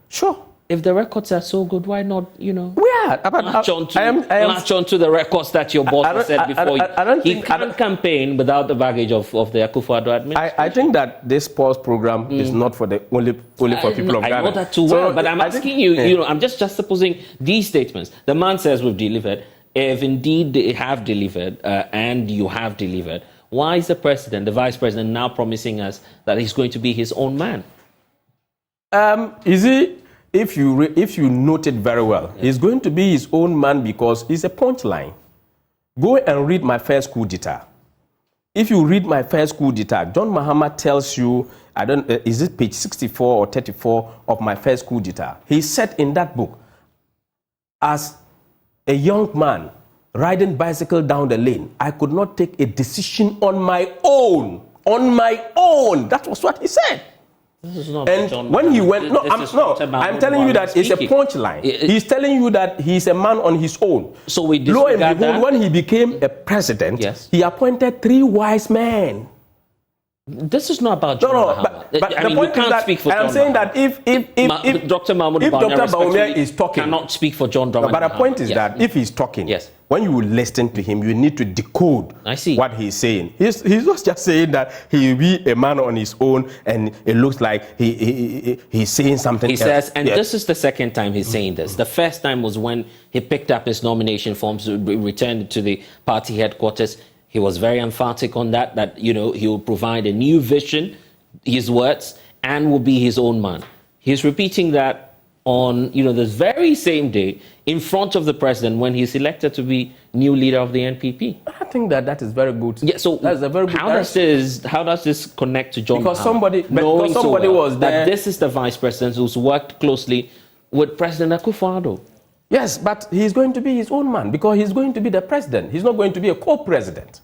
K: Sure.
A: If the records are so good, why not,
K: latch
A: on to the records that your boss has said before? He can't campaign without the baggage of the Akufo-Addo administration.
K: I think that this pause program is not for only for people of Ghana.
A: I know that too well, but I'm asking you, I'm just supposing these statements. The man says we've delivered. If indeed they have delivered, and you have delivered, why is the president, the vice president, now promising us that he's going to be his own man?
K: If you note it very well, he's going to be his own man because he's a punchline. Go and read my first coup d'etat. If you read my first coup d'etat, John Mahama tells you, is it page 64 or 34 of my first coup d'etat? He said in that book, as a young man riding bicycle down the lane, I could not take a decision on my own. That was what he said.
A: This is not
K: and when he went, I'm telling you that it's a punchline. He's telling you that he's a man on his own.
A: So we
K: lo and behold, when he became a president, he appointed 3 wise men.
A: This is not about John Mahama.
K: But
A: you can't speak for John Mahama.
K: I'm saying that if
A: Dr.
K: Bawumia is talking,
A: cannot speak for John Mahama.
K: But the point is that if he's talking, when you listen to him, you need to decode what he's saying. He's not just saying that he will be a man on his own, and it looks like he's saying something else.
A: He says, and this is the second time he's saying this. The first time was when he picked up his nomination forms, returned to the party headquarters. He was very emphatic on that, he will provide a new vision, his words, and will be his own man. He's repeating that on, this very same day in front of the president when he's elected to be new leader of the NPP.
K: I think that is very good.
A: Yeah, so
K: that's a very good
A: how does this connect to John
K: Because
A: Mahama?
K: somebody was there.
A: That this is the vice president who's worked closely with President Akufo-Addo.
K: Yes, but he's going to be his own man because he's going to be the president. He's not going to be a co-president.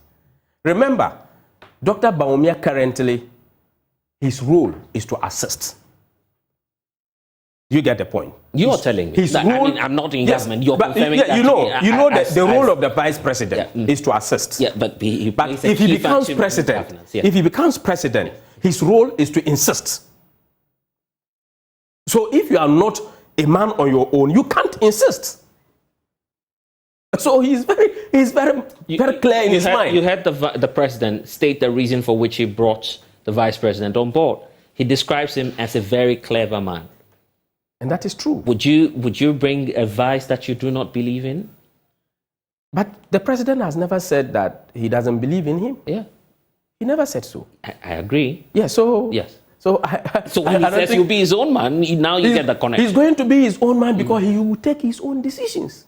K: Remember, Dr. Bawumia currently, his role is to assist. You get the point.
A: You're telling me. I'm not in government. You're confirming that.
K: You know that the role of the vice president is to assist.
A: Yeah, but
K: if he becomes president, his role is to insist. So if you are not a man on your own, you can't insist. So he's very clear in his mind.
A: You heard the president state the reason for which he brought the vice president on board. He describes him as a very clever man.
K: And that is true.
A: Would you bring a vice that you do not believe in?
K: But the president has never said that he doesn't believe in him.
A: Yeah.
K: He never said so.
A: I agree.
K: Yeah, so...
A: Yes.
K: So
A: when he says he'll be his own man, now you get the connection.
K: He's going to be his own man because he will take his own decisions.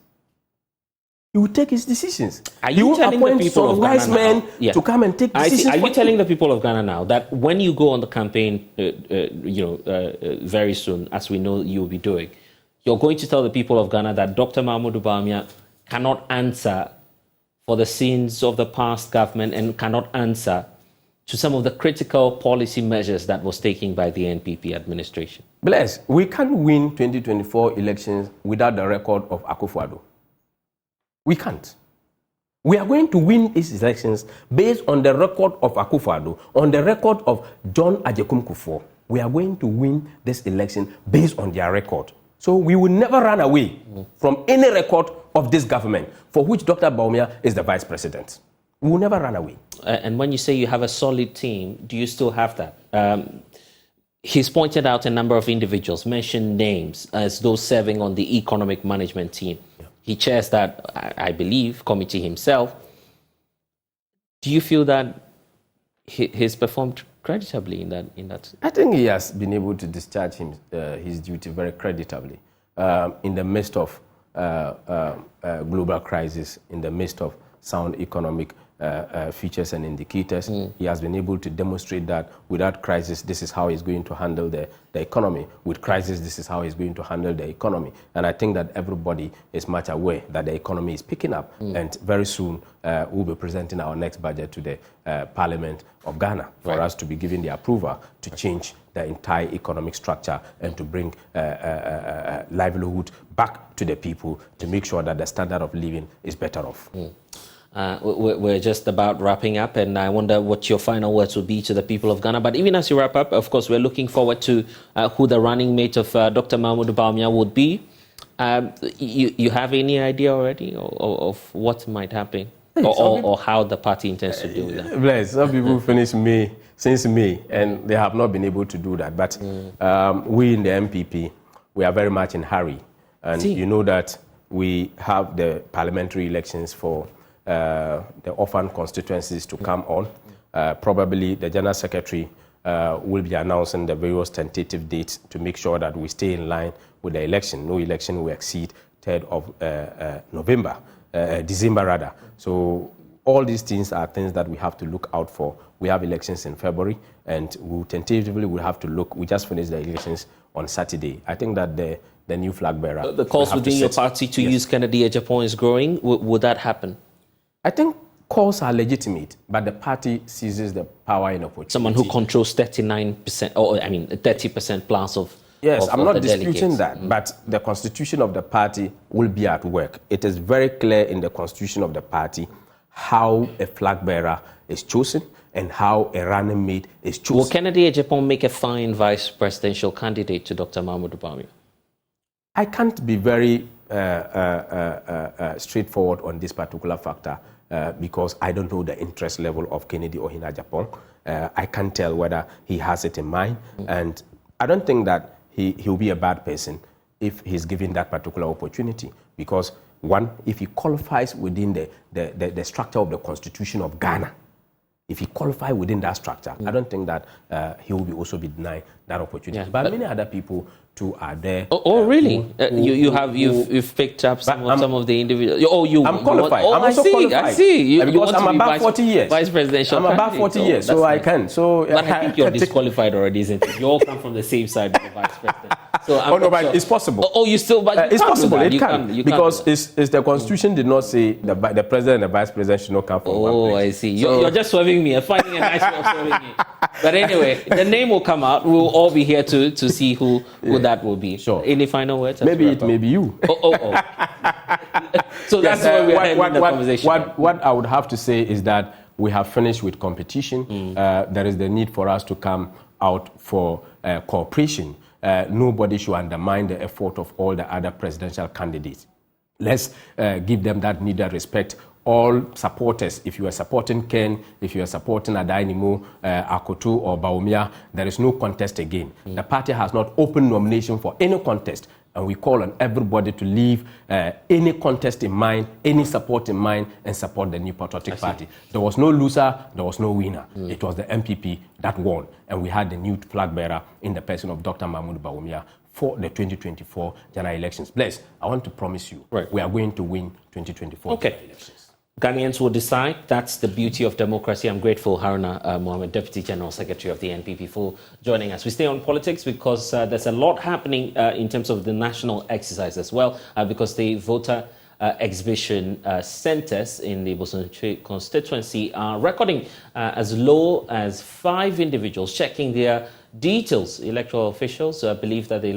K: He will take his decisions.
A: He will appoint some
K: wise men to come and take decisions.
A: Are you telling the people of Ghana now that when you go on the campaign, very soon, as we know you will be doing, you're going to tell the people of Ghana that Dr. Bawumia cannot answer for the sins of the past government and cannot answer to some of the critical policy measures that was taken by the NPP administration?
K: Bless, we can't win 2024 elections without the record of Akufo-Addo. We can't. We are going to win these elections based on the record of Akufo-Addo, on the record of John Agyekum Kufuor. We are going to win this election based on their record. So we will never run away from any record of this government for which Dr. Bawumia is the vice president. We will never run away.
A: And when you say you have a solid team, do you still have that? He's pointed out a number of individuals, mentioned names as those serving on the economic management team. Yeah. He chairs that, I believe, committee himself. Do you feel that he's performed creditably in that?
K: I think he has been able to discharge his duty very creditably in the midst of global crisis, in the midst of sound economic features and indicators. He has been able to demonstrate that without crisis, this is how he's going to handle the economy. With crisis, this is how he's going to handle the economy. And I think that everybody is much aware that the economy is picking up. And very soon, we'll be presenting our next budget to the Parliament of Ghana for us to be given the approval to change the entire economic structure and to bring livelihood back to the people to make sure that the standard of living is better off.
A: We're just about wrapping up, and I wonder what your final words will be to the people of Ghana. But even as you wrap up, of course, we're looking forward to who the running mate of Dr. Bawumia would be. You have any idea already of what might happen or how the party intends to do that?
K: Bless, some people finished since May, and they have not been able to do that. But we in the MPP, we are very much in a hurry. And you know that we have the parliamentary elections for the orphan constituencies to come on. Probably the General Secretary will be announcing the various tentative dates to make sure that we stay in line with the election. No election will exceed 3rd of December rather. So all these things are things that we have to look out for. We have elections in February, and we tentatively will have to look. We just finished the elections on Saturday. I think that the new flag bearer.
A: The calls within your party to use Kennedy Ejapon is growing. Would that happen?
K: I think calls are legitimate, but the party seizes the power in opportunity.
A: Someone who controls 39%, or 30% plus of.
K: Yes, I'm not
A: the
K: disputing
A: delegates.
K: that, but the constitution of the party will be at work. It is very clear in the constitution of the party how a flag bearer is chosen and how a running mate is chosen.
A: Will Kennedy Ejapon make a fine vice presidential candidate to Dr. Bawumia?
K: I can't be very straightforward on this particular factor because I don't know the interest level of Kennedy Ohina Japan. I can't tell whether he has it in mind, and I don't think that he'll be a bad person if he's given that particular opportunity, because one, if he qualifies within the structure of the Constitution of Ghana, if he qualifies within that structure, I don't think that he will also be denied that opportunity. But many other people too are there.
A: Really? You've picked up some of the individuals.
K: I'm qualified.
A: I'm
K: also qualified.
A: I see.
K: Because I'm about 40 years.
A: Vice presidential.
K: I'm about 40 years, so I can. So
A: but I think you're disqualified already, isn't it? You all come from the same side of the vice president. So
K: but it's possible.
A: You still? But
K: it's possible. It can because it's the Constitution did not say the president and the vice president should not come from one place.
A: I see. You're just swerving me. I'm finding a nice way of swerving me. But anyway, the name will come out. We'll all be here to see who that will be.
K: Sure.
A: Any final words?
K: Maybe it may be you.
A: So that's why we're having the conversation.
K: What I would have to say is that we have finished with competition. There is the need for us to come out for cooperation. Nobody should undermine the effort of all the other presidential candidates. Let's give them that needed respect. All supporters, if you are supporting Ken, if you are supporting Adainimo, Akoto or Bawumia, there is no contest again. The party has not opened nomination for any contest, and we call on everybody to leave any contest in mind, any support in mind, and support the New Patriotic Party. There was no loser, there was no winner. It was the MPP that won, and we had the new flag bearer in the person of Dr. Bawumia for the 2024 general elections. Bless, I want to promise you, we are going to win 2024 general elections.
A: Ghanaians will decide. That's the beauty of democracy. I'm grateful, Haruna Mohammed, Deputy General Secretary of the NPP, for joining us. We stay on politics because there's a lot happening in terms of the national exercise as well, because the voter exhibition centres in the Bosonchi constituency are recording as low as 5 individuals checking their details. Electoral officials believe that the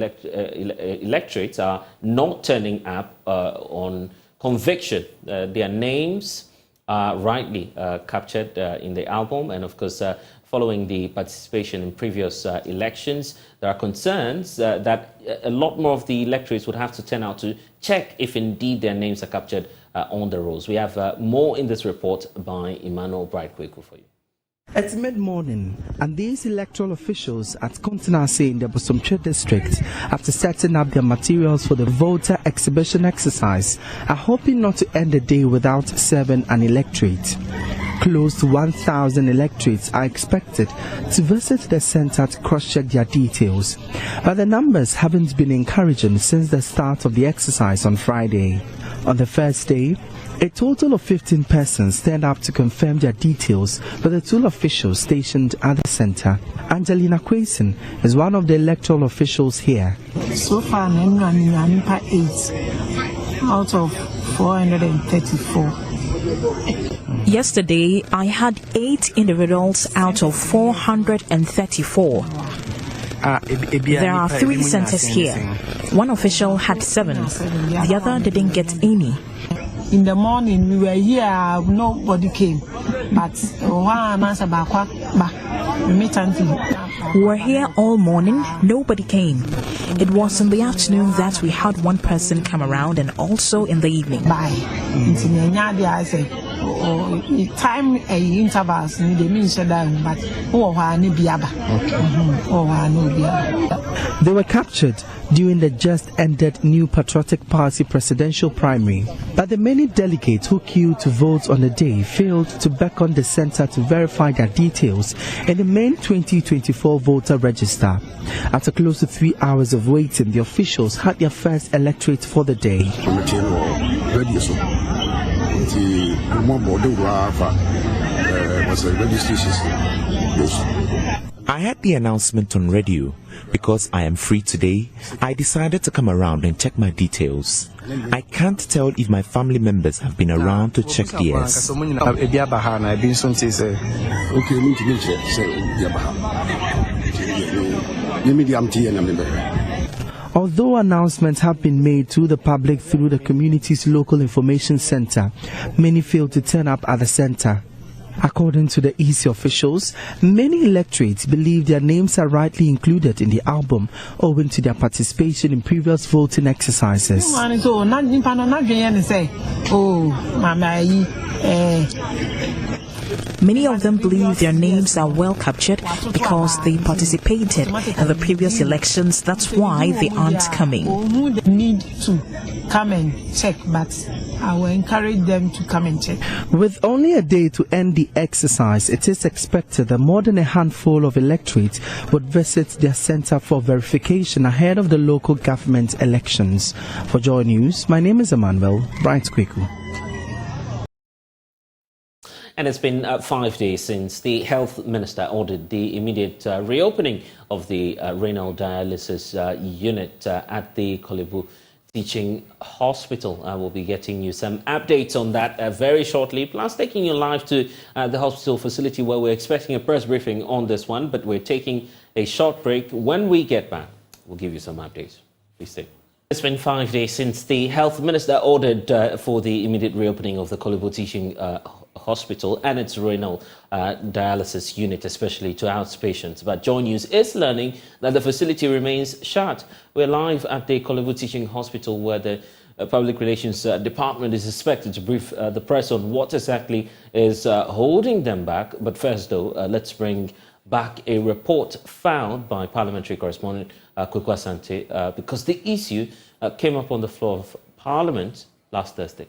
A: electorates are not turning up on conviction. Their names are rightly captured in the album, and of course, following the participation in previous elections, there are concerns that a lot more of the electorates would have to turn out to check if indeed their names are captured on the rolls. We have more in this report by Emmanuel Brightquaku for you.
N: It's mid-morning, and these electoral officials at Kontinase in the Bosomtwe district, after setting up their materials for the voter exhibition exercise, are hoping not to end the day without serving an electorate. Close to 1,000 electorates are expected to visit the center to cross-check their details, but the numbers haven't been encouraging since the start of the exercise on Friday. On the first day, a total of 15 persons turned up to confirm their details with the 2 officials stationed at the center. Angelina Quason is one of the electoral officials here.
O: So far, I'm 8 out of 434.
P: Yesterday, I had 8 individuals out of 434. There are 3 centers here. One official had 7. The other didn't get any.
O: In the morning, we were here, nobody came. But
P: we were here all morning, nobody came. It was in the afternoon that we had one person come around, and also in the evening.
O: Time intervals they mean but
N: they were captured during the just ended New Patriotic Party presidential primary, but the many delegates who queued to vote on the day failed to beckon the center to verify their details in the main 2024 voter register. After close to 3 hours of waiting, the officials had their first electorate for the day.
Q: I had the announcement on radio. Because I am free today, I decided to come around and check my details. I can't tell if my family members have been around to check theirs.
N: Although announcements have been made to the public through the community's local information center, many failed to turn up at the center. According to the EC officials, many electorates believe their names are rightly included in the album owing to their participation in previous voting exercises.
P: Many of them believe their names are well captured because they participated in the previous elections. That's why they aren't coming.
O: Need to come and check, but I will encourage them to come and check.
N: With only a day to end the exercise, it is expected that more than a handful of electorates would visit their center for verification ahead of the local government elections. For Joy News, my name is Emmanuel Bright Kweku.
A: And it's been 5 days since the health minister ordered the immediate reopening of the renal dialysis unit at the Kolebu Teaching Hospital. I will be getting you some updates on that very shortly, plus taking you live to the hospital facility where we're expecting a press briefing on this one, but we're taking a short break. When we get back, we'll give you some updates. Please stay. It's been 5 days since the health minister ordered for the immediate reopening of the Kolebu Teaching Hospital and its renal dialysis unit, especially to outpatients. But Joy News is learning that the facility remains shut. We're live at the Kolebu Teaching Hospital where the Public Relations Department is expected to brief the press on what exactly is holding them back. But first, though, let's bring back a report filed by parliamentary correspondent Kweku Asante because the issue came up on the floor of Parliament last Thursday.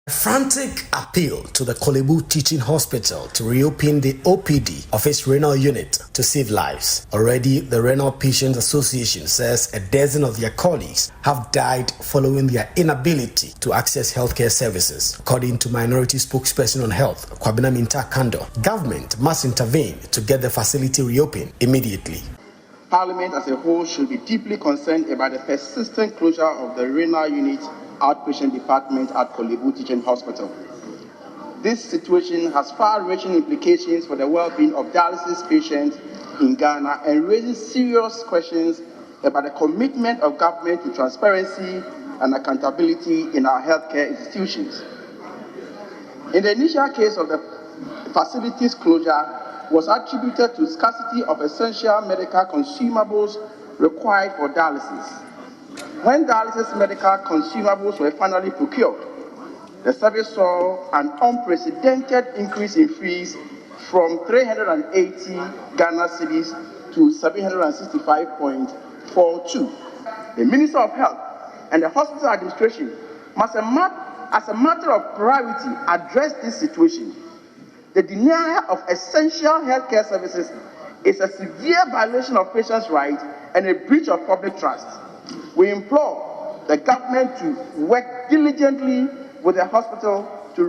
R: A frantic appeal to the Kolebu Teaching Hospital to reopen the OPD of its renal unit to save lives. Already, the Renal Patients Association says a dozen of their colleagues have died following their inability to access healthcare services. According to Minority Spokesperson on Health, Kwabena Minta Kando, government must intervene to get the facility reopened immediately.
S: Parliament as a whole should be deeply concerned about the persistent closure of the renal unit outpatient department at Kolebu Teaching Hospital. This situation has far-reaching implications for the well-being of dialysis patients in Ghana and raises serious questions about the commitment of government to transparency and accountability in our healthcare institutions. In the initial case of the facility's closure was attributed to scarcity of essential medical consumables required for dialysis. When dialysis medical consumables were finally procured, the service saw an unprecedented increase in fees from 380 Ghana cedis to 765.42. The Minister of Health and the hospital administration must, as a matter of priority, address this situation. The denial of essential healthcare services is a severe violation of patients' rights and a breach of public trust. We implore the government to work diligently with the hospital to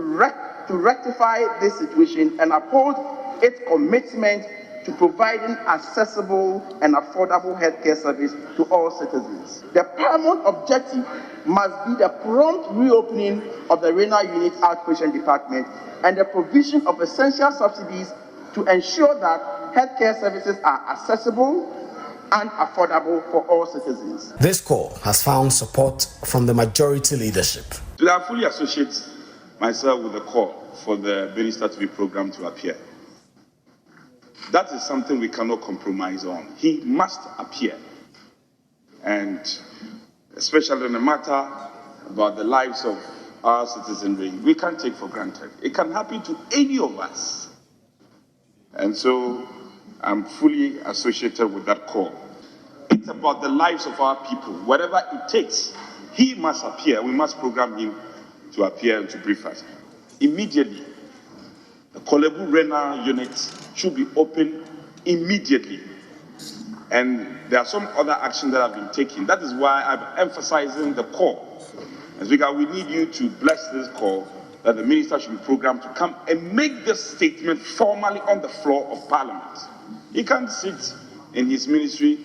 S: rectify this situation and uphold its commitment to providing accessible and affordable healthcare service to all citizens. The paramount objective must be the prompt reopening of the renal unit outpatient department and the provision of essential subsidies to ensure that healthcare services are accessible and affordable for all citizens.
R: This call has found support from the majority leadership.
T: Today, I fully associate myself with the call for the minister to be programmed to appear. That is something we cannot compromise on. He must appear. And especially in a matter about the lives of our citizenry, we can't take for granted. It can happen to any of us. And so I'm fully associated with that call. It's about the lives of our people. Whatever it takes, he must appear. We must program him to appear and to brief us. Immediately, the Kolebu renal unit should be open immediately. And there are some other actions that have been taken. That is why I'm emphasizing the call. As we need you to bless this call that the minister should be programmed to come and make this statement formally on the floor of Parliament. He can't sit in his ministry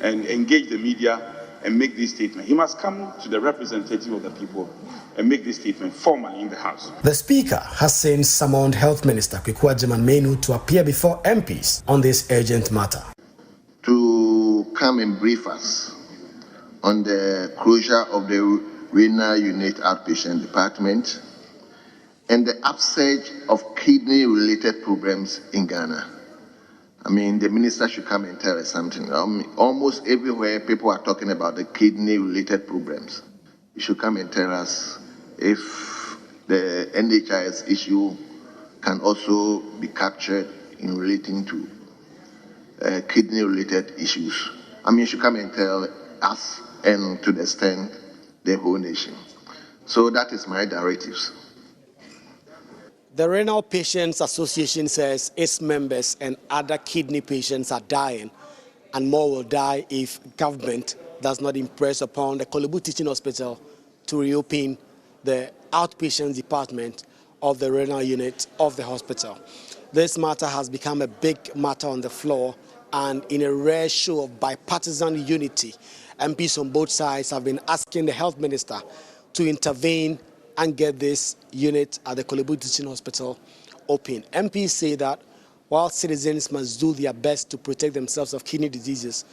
T: and engage the media and make this statement. He must come to the representative of the people and make this statement formally in the House.
R: The Speaker has since summoned Health Minister Kweku Menu to appear before MPs on this urgent matter.
U: To come and brief us on the closure of the renal unit outpatient department and the upsurge of kidney-related problems in Ghana. I mean, the minister should come and tell us something. Almost everywhere, people are talking about the kidney-related problems. You should come and tell us if the NHIS issue can also be captured in relating to kidney-related issues. I mean, you should come and tell us and to the extent the whole nation. So that is my directives.
R: The Renal Patients Association says its members and other kidney patients are dying, and more will die if government does not impress upon the Kolebu Teaching Hospital to reopen the outpatient department of the renal unit of the hospital. This matter has become a big matter on the floor, and in a rare show of bipartisan unity, MPs on both sides have been asking the health minister to intervene and get this unit at the Kolebu Teaching Hospital open. MPs say that while citizens must do their best to protect themselves of kidney diseases,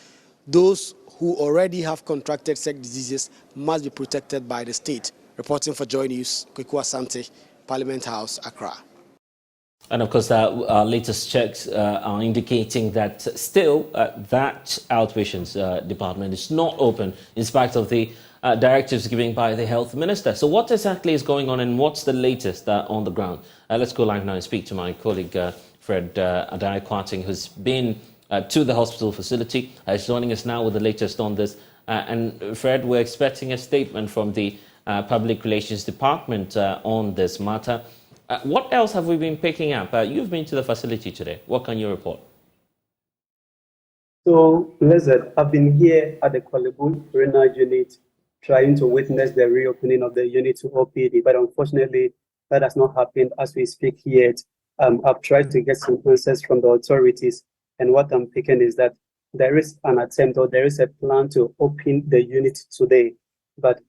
R: those who already have contracted such diseases must be protected by the state. Reporting for Joy News, Kweku Asante, Parliament House, Accra.
A: And of course, our latest checks are indicating that still that outpatients department is not open in spite of the directives given by the health minister. So what exactly is going on and what's the latest on the ground? Let's go live now and speak to my colleague Fred Adai-Kwarting, who's been to the hospital facility. He's joining us now with the latest on this. And Fred, we're expecting a statement from the Public Relations Department on this matter. What else have we been picking up? You've been to the facility today. What can you report?
C: So, Lizard, I've been here at the Kolebu renal unit trying to witness the reopening of the unit to OPD, but unfortunately, that has not happened as we speak yet. I've tried to get some answers from the authorities, and what I'm picking is that there is an attempt or there is a plan to open the unit today, but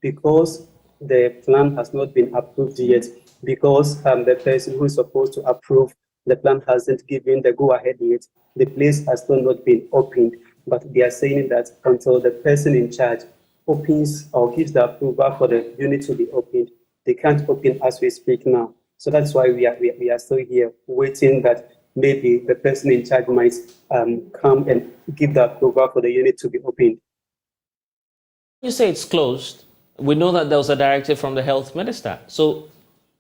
C: because the plan has not been approved yet, because the person who is supposed to approve the plan hasn't given the go-ahead yet, the place has still not been opened. But they are saying that until the person in charge opens or gives the approval for the unit to be opened, they can't open as we speak now. So that's why we are still here waiting that maybe the person in charge might come and give the approval for the unit to be opened.
A: You say it's closed. We know that there was a directive from the health minister. So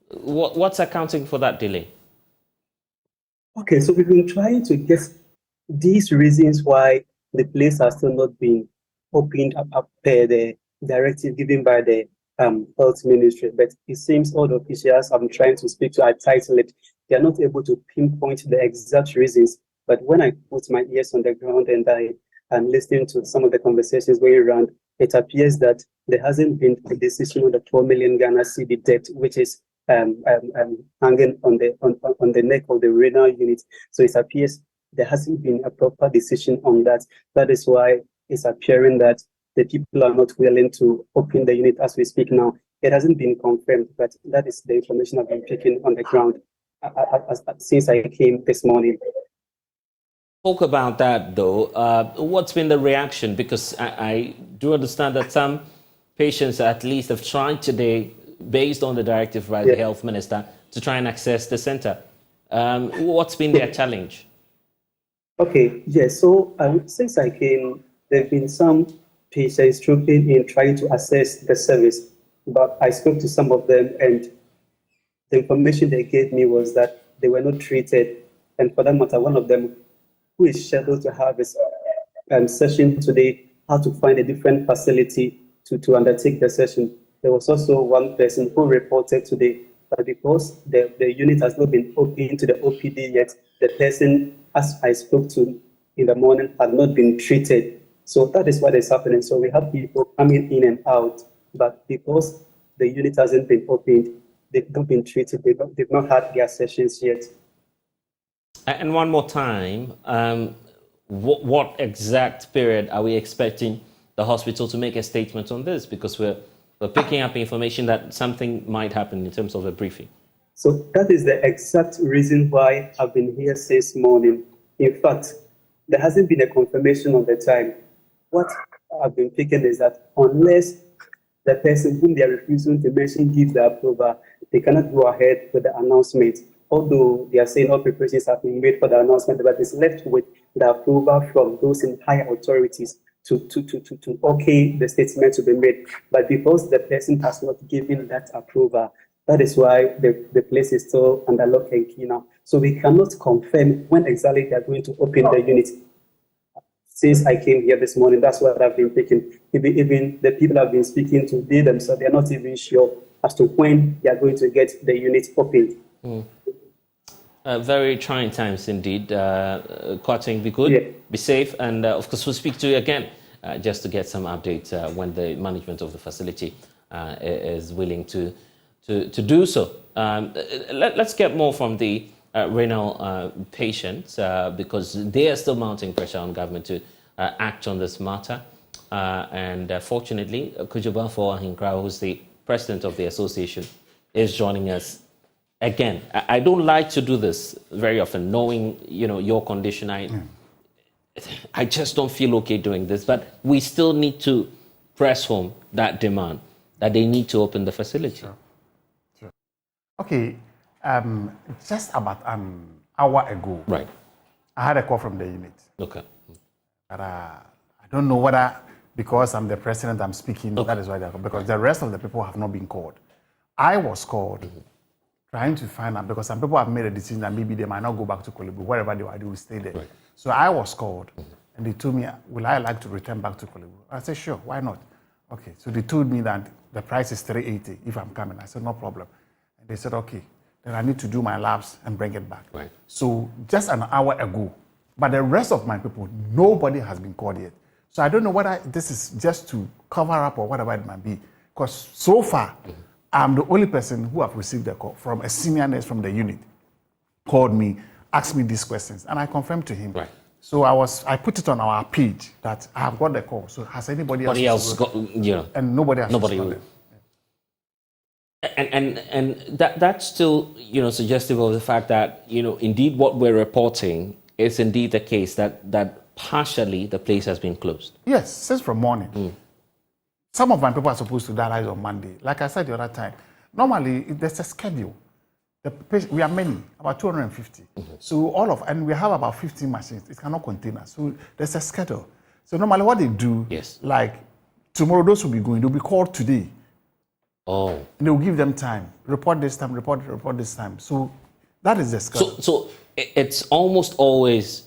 A: what's accounting for that delay?
C: Okay, so we've been trying to guess these reasons why the place has still not been opened up per the directive given by the health ministry. But it seems all the officials I'm trying to speak to, I title it, they are not able to pinpoint the exact reasons. But when I put my ears on the ground and I am listening to some of the conversations going around, it appears that there hasn't been a decision on the 4 million Ghana cedi debt, which is hanging on the neck of the renal unit. So it appears there hasn't been a proper decision on that. That is why it's appearing that the people are not willing to open the unit as we speak now. It hasn't been confirmed, but that is the information I've been picking on the ground since I came this morning.
A: Talk about that though. What's been the reaction? Because I do understand that some patients at least have tried today, based on the directive by the health minister, to try and access the center. What's been their challenge?
C: Okay, yes. So since I came, there have been some patients trooping in trying to access the service, but I spoke to some of them, and the information they gave me was that they were not treated. And for that matter, one of them, who is scheduled to have a session today, how to find a different facility to undertake the session. There was also one person who reported today, but because the unit has not been opened to the OPD yet, the person, as I spoke to in the morning, had not been treated. So that is what is happening. So we have people coming in and out, but because the unit hasn't been opened, they've not been treated, they've not had their sessions yet.
A: And one more time, what exact period are we expecting the hospital to make a statement on this? Because we're picking up information that something might happen in terms of a briefing.
C: So that is the exact reason why I've been here since morning. In fact, there hasn't been a confirmation on the time. What I've been picking is that unless the person whom they are refusing to mention gives the approval, they cannot go ahead with the announcement. Although they are saying all preparations have been made for the announcement, but it's left with the approval from those in higher authorities to okay the statement to be made. But because the person has not given that approval, that is why the place is still under lock and key now. So we cannot confirm when exactly they are going to open the unit. Since I came here this morning, that's what I've been thinking. Even the people I've been speaking to, they themselves, they're not even sure as to when they are going to get the unit opened.
A: Very trying times indeed. Kwateng, be good, be safe, and of course we'll speak to you again just to get some updates when the management of the facility is willing to do so. Let's get more from the renal patients because they are still mounting pressure on government to act on this matter. And fortunately, Kujabafo Ahinkrao, who's the president of the association, is joining us. Again, I don't like to do this very often, knowing your condition. I just don't feel okay doing this, but we still need to press home that demand that they need to open the facility.
D: Sure. Okay, just about an hour ago,
A: right?
D: I had a call from the unit.
A: Okay,
D: but I don't know whether because I'm the president, I'm speaking. Okay. That is why they're called, because the rest of the people have not been called. I was called. Trying to find out, because some people have made a decision that maybe they might not go back to Kolebu, wherever they will stay there. Right. So I was called, and they told me, will I like to return back to Kolebu? I said, sure, why not? Okay, so they told me that the price is $380 if I'm coming. I said, no problem. And they said, okay, then I need to do my labs and bring it back.
A: Right.
D: So just an hour ago, but the rest of my people, nobody has been called yet. So I don't know whether this is just to cover up or whatever it might be, because so far, I'm the only person who have received a call from a senior nurse from the unit, called me, asked me these questions, and I confirmed to him.
A: Right.
D: So I put it on our page that I have got the call. So has anybody else
A: got,
D: and nobody has responded.
A: And that's still, suggestive of the fact that, indeed what we're reporting is indeed the case that partially the place has been closed.
D: Yes, since from morning. Some of my people are supposed to dialyze on Monday. Like I said the other time, normally there's a schedule. We are many, about 250. So and we have about 15 machines. It cannot contain us. So there's a schedule. So normally what they do, like tomorrow those will be going, they'll be called today.
A: Oh.
D: And they'll give them time. Report this time, report this time. So that is the schedule.
A: So it's almost always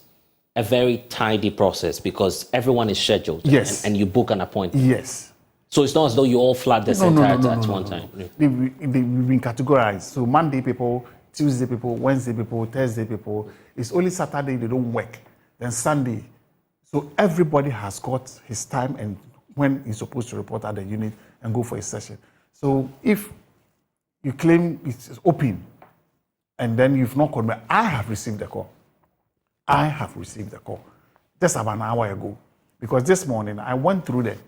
A: a very tidy process because everyone is scheduled.
D: Yes.
A: And you book an appointment.
D: Yes.
A: So it's not as though you all flood this entire at one time.
D: They've been categorized. So Monday people, Tuesday people, Wednesday people, Thursday people. It's only Saturday they don't work. Then Sunday. So everybody has got his time and when he's supposed to report at the unit and go for a session. So if you claim it's open and then you've not called me, I have received the call. I have received the call just about an hour ago. Because this morning I went through there.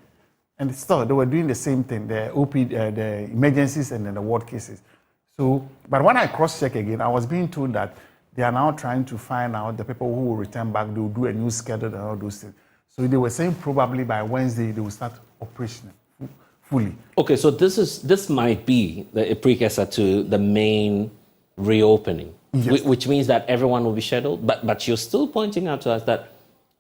D: And still, they were doing the same thing, the the emergencies and then the ward cases. So, but when I cross-check again, I was being told that they are now trying to find out the people who will return back, they will do a new schedule and all those things. So they were saying probably by Wednesday, they will start operation fully.
A: Okay, so this might be a precursor to the main reopening, which means that everyone will be scheduled, but you're still pointing out to us that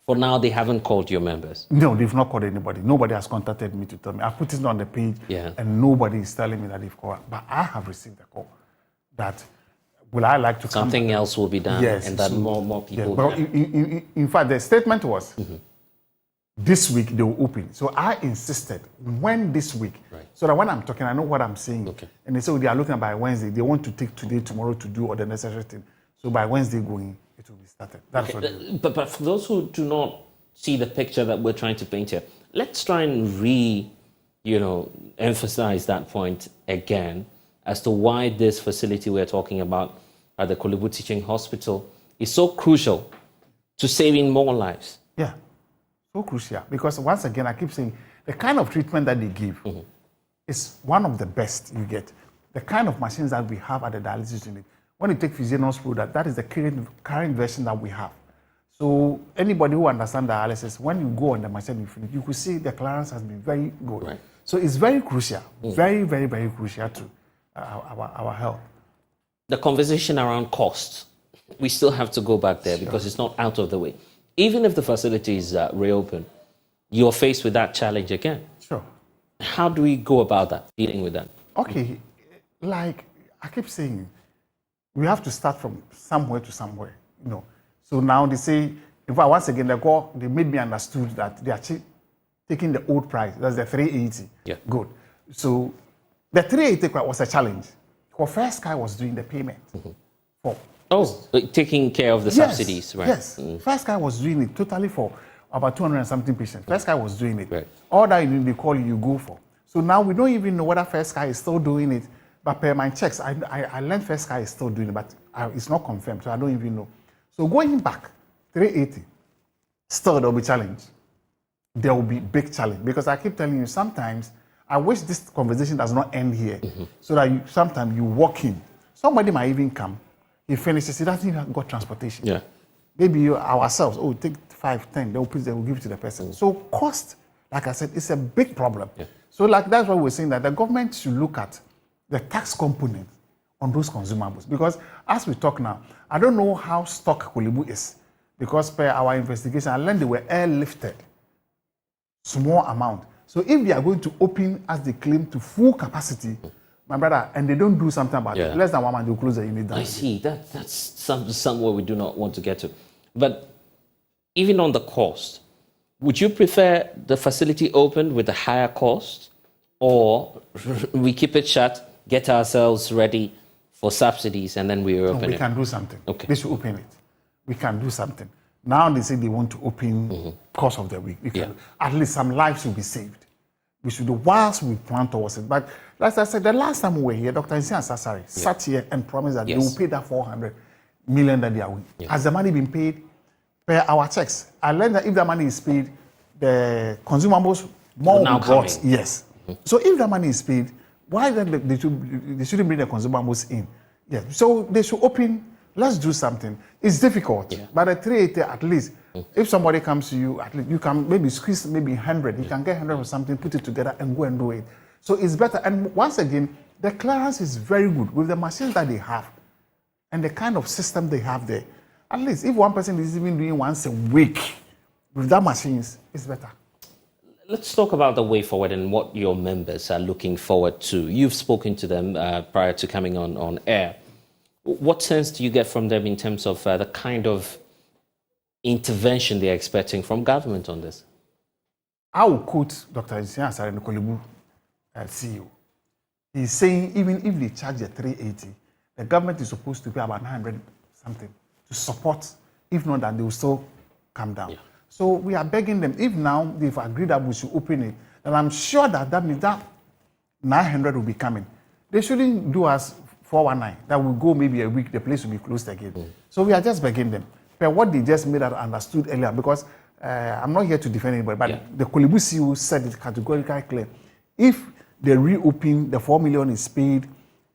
A: for now, they haven't called your members.
D: No, they've not called anybody. Nobody has contacted me to tell me. I put it on the page, and nobody is telling me that they've called. But I have received a call that will I like to
A: something else will be done, and that more people.
D: But in fact, the statement was this week they will open. So I insisted when this week, so that when I'm talking, I know what I'm saying.
A: Okay.
D: And they say they are looking at by Wednesday. They want to take today, tomorrow to do all the necessary thing. So by Wednesday going, it will be started. That's what.
A: But for those who do not see the picture that we're trying to paint here, let's try and emphasize that point again as to why this facility we're talking about at the Kolebu Teaching Hospital is so crucial to saving more lives.
D: Yeah, so crucial. Because once again, I keep saying the kind of treatment that they give is one of the best you get. The kind of machines that we have at the dialysis unit. When you take Physionos product, that is the current version that we have. So anybody who understands dialysis, when you go on the machine, you could see the clearance has been very good.
A: Right.
D: So it's very crucial, very, very, very crucial our health.
A: The conversation around costs, we still have to go back there because it's not out of the way. Even if the facilities reopen, you're faced with that challenge again.
D: Sure.
A: How do we go about that, dealing with that?
D: Okay, like I keep saying, we have to start from somewhere to somewhere, you know. So now they say, in fact, once again, they made me understood that they are taking the old price, that's the 380.
A: Yeah.
D: Good. So the 380 was a challenge. Because First Sky was doing the payment.
A: Taking care of the subsidies, right?
D: Yes. First Sky was doing it totally for about 200 and something patients. First Sky was doing it. Right. All that they call you go for. So now we don't even know whether First Sky is still doing it. But per my checks, I learned First Sky is still doing it, but it's not confirmed, so I don't even know. So going back, 380, still there will be challenge. There will be big challenge because I keep telling you sometimes I wish this conversation does not end here, so that sometimes you walk in, somebody might even come, he finishes, he doesn't even got transportation.
A: Yeah.
D: Maybe ourselves, take 5, 10, they will give it to the person. So cost, like I said, it's a big problem. Yeah. So like that's why we're saying that the government should look at the tax component on those consumables. Because as we talk now, I don't know how stock Korle Bu is, because per our investigation, I learned they were airlifted, small amount. So if they are going to open, as they claim, to full capacity, my brother, and they don't do something about it, less than 1 month, they'll close the unit down.
A: I see. That's somewhere we do not want to get to. But even on the cost, would you prefer the facility opened with a higher cost, or we keep it shut, get ourselves ready for subsidies, and then we open it?
D: We can do something.
A: Okay.
D: They should open it. We can do something. Now they say they want to open course of the week. At least some lives will be saved. We should do whilst we plan towards it. But as I said, the last time we were here, Dr. Nsia Sasari sat here and promised that they will pay that 400 million that they are with. Has the money been paid? Per our checks, I learned that if the money is paid, the consumables more will be bought. Yes. So if the money is paid, why then they shouldn't bring the consumables in? Yeah. So they should open. Let's do something. It's difficult, but at 380 at least, if somebody comes to you, at least you can maybe squeeze maybe 100. You can get 100 or something, put it together and go and do it. So it's better. And once again, the clearance is very good with the machines that they have and the kind of system they have there. At least if one person is even doing once a week with that machines, it's better.
A: Let's talk about the way forward and what your members are looking forward to. You've spoken to them prior to coming on air. What sense do you get from them in terms of the kind of intervention they're expecting from government on this?
D: I will quote Dr. Nsia Asare, the Korle Bu CEO. He's saying even if they charge the 380, the government is supposed to pay about 900 something to support. If not, that they will still come down. Yeah. So we are begging them. If now they've agreed that we should open it, then I'm sure that means that 900 will be coming. They shouldn't do us 419. That will go maybe a week, the place will be closed again. So we are just begging them. But what they just made, I understood earlier, because I'm not here to defend anybody, but the Korle Bu CEO said it categorically clear. If they reopen, the 4 million is paid,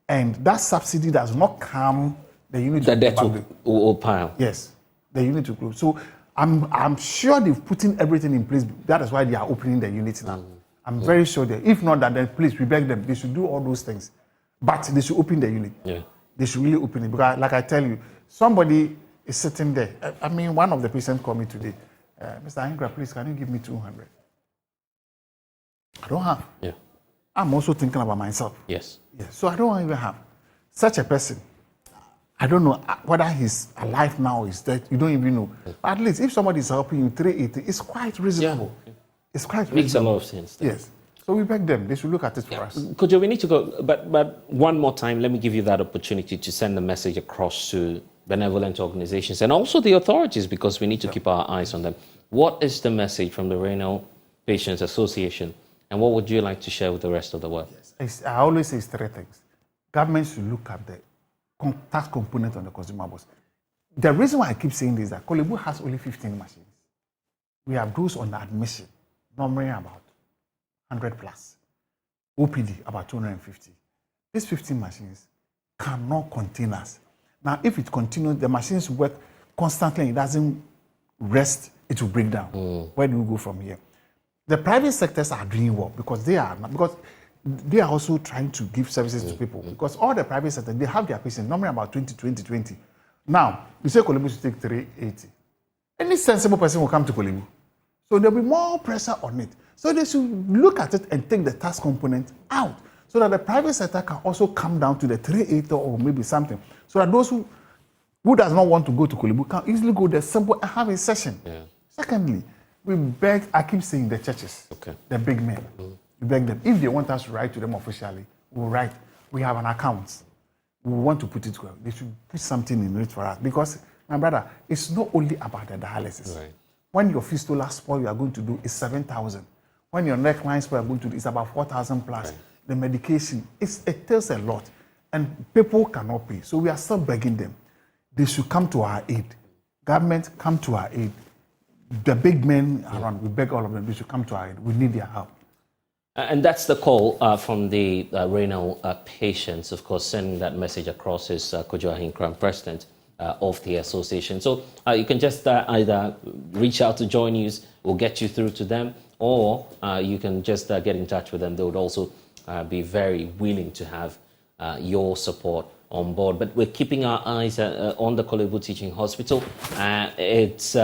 D: and that subsidy does not come, the unit
A: the debt will pile.
D: Yes, the unit will close. So I'm sure they've put in everything in place. That is why they are opening the unit now. I'm very sure that if not that, then please, we beg them, they should do all those things. But they should open the unit. Yeah. They should really open it. Because like I tell you, somebody is sitting there. I mean, one of the patients called me today. Mr. Angra, please, can you give me 200? I don't have.
A: Yeah.
D: I'm also thinking about myself.
A: Yes.
D: So I don't even have. Such a person, I don't know whether he's alive now or is dead. You don't even know. At least if somebody is helping you 380, it's quite reasonable. Yeah. It's quite reasonable.
A: Makes a lot of sense. Then.
D: Yes. So we beg them. They should look at it for us.
A: Kojo, we need to go. But one more time, let me give you that opportunity to send the message across to benevolent organizations and also the authorities, because we need to keep our eyes on them. What is the message from the Renal Patients Association, and what would you like to share with the rest of the world?
D: Yes. I always say 3 things. Government should look at the tax component on the consumables. The reason why I keep saying this is that Korle Bu has only 15 machines. We have those on admission, normally about 100 plus. OPD, about 250. These 15 machines cannot contain us. Now, if it continues, the machines work constantly, it doesn't rest, it will break down. Where do we go from here? The private sectors are doing well because they are, because they are also trying to give services to people because all the private sector, they have their patients, normally about 20. Now, you say Kolebu should take 380. Any sensible person will come to Kolebu. So there'll be more pressure on it. So they should look at it and take the tax component out so that the private sector can also come down to the 380 or maybe something. So that those who does not want to go to Kolebu can easily go there simple and have a session. Yeah. Secondly, we beg, I keep saying the churches, the big men, we beg them, if they want us to write to them officially, we'll write. We have an account. We want to put it well. They should put something in it for us because, my brother, it's not only about the dialysis. Right. When your fistula spoil you are going to do is 7,000. When your neckline spoil you are going to do is about 4,000 plus. Right. The medication, it tells a lot. And people cannot pay. So we are still begging them. They should come to our aid. Government, come to our aid. The big men around, we beg all of them, they should come to our aid. We need their help.
A: And that's the call from the renal patients, of course, sending that message across is Kojo Ahinkran, president of the association. So you can just either reach out to Joy News, we'll get you through to them, or you can just get in touch with them. They would also be very willing to have your support on board. But we're keeping our eyes on the Kolebu Teaching Hospital. It's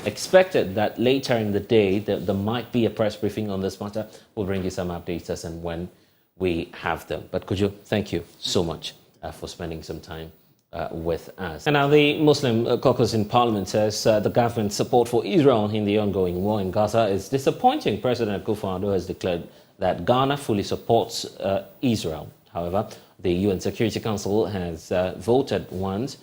A: expected that later in the day there might be a press briefing on this matter. We'll bring you some updates as and when we have them. But Kojo, thank you so much for spending some time with us. And now the Muslim caucus in Parliament says the government's support for Israel in the ongoing war in Gaza is disappointing. President Akufo-Addo has declared that Ghana fully supports Israel. However, the UN Security Council has voted once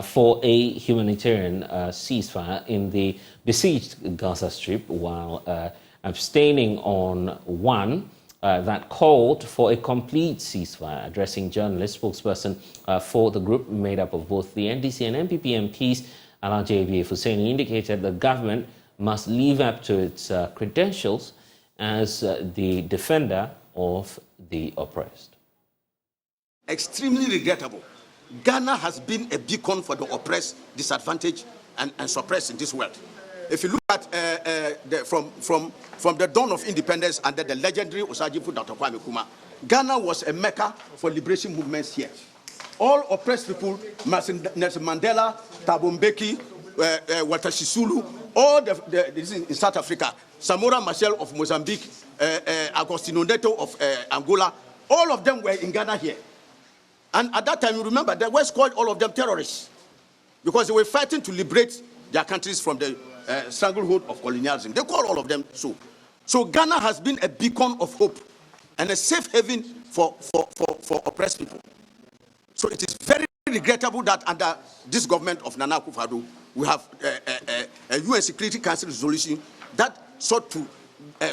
A: for a humanitarian ceasefire in the besieged Gaza Strip, while abstaining on one that called for a complete ceasefire. Addressing journalists, spokesperson for the group made up of both the NDC and MPP MPs, Alhaji ABF Hussaini, indicated the government must live up to its credentials as the defender of the oppressed.
E: Extremely regrettable. Ghana has been a beacon for the oppressed, disadvantaged, and suppressed in this world. If you look at from the dawn of independence under the legendary Osagyefo Dr. Kwame Nkrumah, Ghana was a mecca for liberation movements here. All oppressed people, Nelson Mandela, Thabo Mbeki, Walter Sisulu, all this in South Africa, Samora Machel of Mozambique, Agostinho Neto of Angola, all of them were in Ghana here. And at that time, you remember, the West called all of them terrorists because they were fighting to liberate their countries from the stranglehold of colonialism. They call all of them so. So Ghana has been a beacon of hope and a safe haven for oppressed people. So it is very regrettable that under this government of Nana Akufo-Addo, we have a UN Security Council resolution that sought to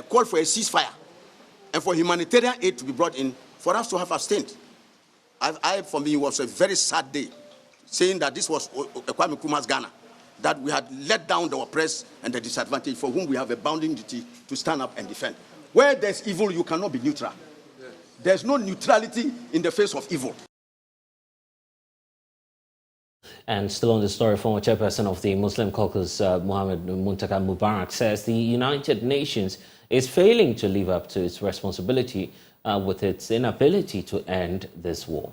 E: call for a ceasefire and for humanitarian aid to be brought in for us to have abstained. For me, it was a very sad day, saying that this was Kwame Nkrumah's Ghana, that we had let down the oppressed and the disadvantaged, for whom we have a bounden duty to stand up and defend. Where there's evil, you cannot be neutral. There's no neutrality in the face of evil.
A: And still on the story, former chairperson of the Muslim caucus, Mohammed Muntaka Mubarak, says the United Nations is failing to live up to its responsibility with its inability to end this war.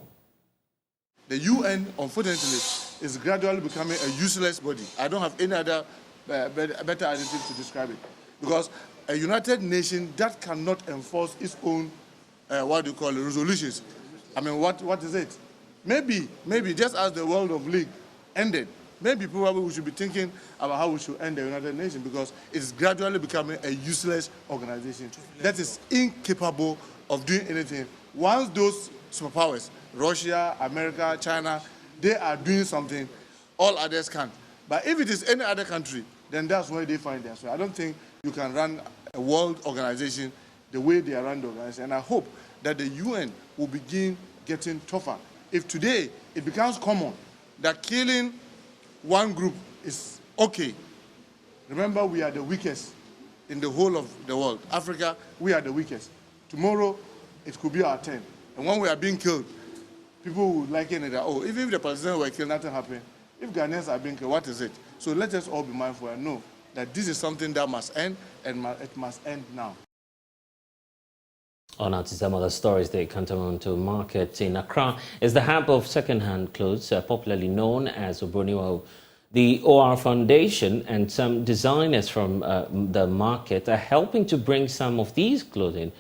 V: The UN, unfortunately, is gradually becoming a useless body. I don't have any other better adjective to describe it. Because a United Nation that cannot enforce its own, resolutions. I mean, what is it? Maybe just as the World of League ended, maybe probably we should be thinking about how we should end the United Nations, because it's gradually becoming a useless organization that is incapable of doing anything. Once those superpowers, Russia, America, China, they are doing something, all others can't. But if it is any other country, then that's where they find their way. I don't think you can run a world organization the way they are run the organization. And I hope that the UN will begin getting tougher. If today it becomes common that killing one group is okay, remember we are the weakest in the whole of the world. Africa, we are the weakest. Tomorrow, it could be our turn. And when we are being killed, people would liken it that, oh, even if the Palestinians were killed, nothing happened. If Ghanaians are being killed, what is it? So let us all be mindful and know that this is something that must end, and it must end now.
A: On to some other stories, the Kantamanto market in Accra is the hub of second-hand clothes, popularly known as Obroniwa. The OR Foundation and some designers from the market are helping to bring some of these clothing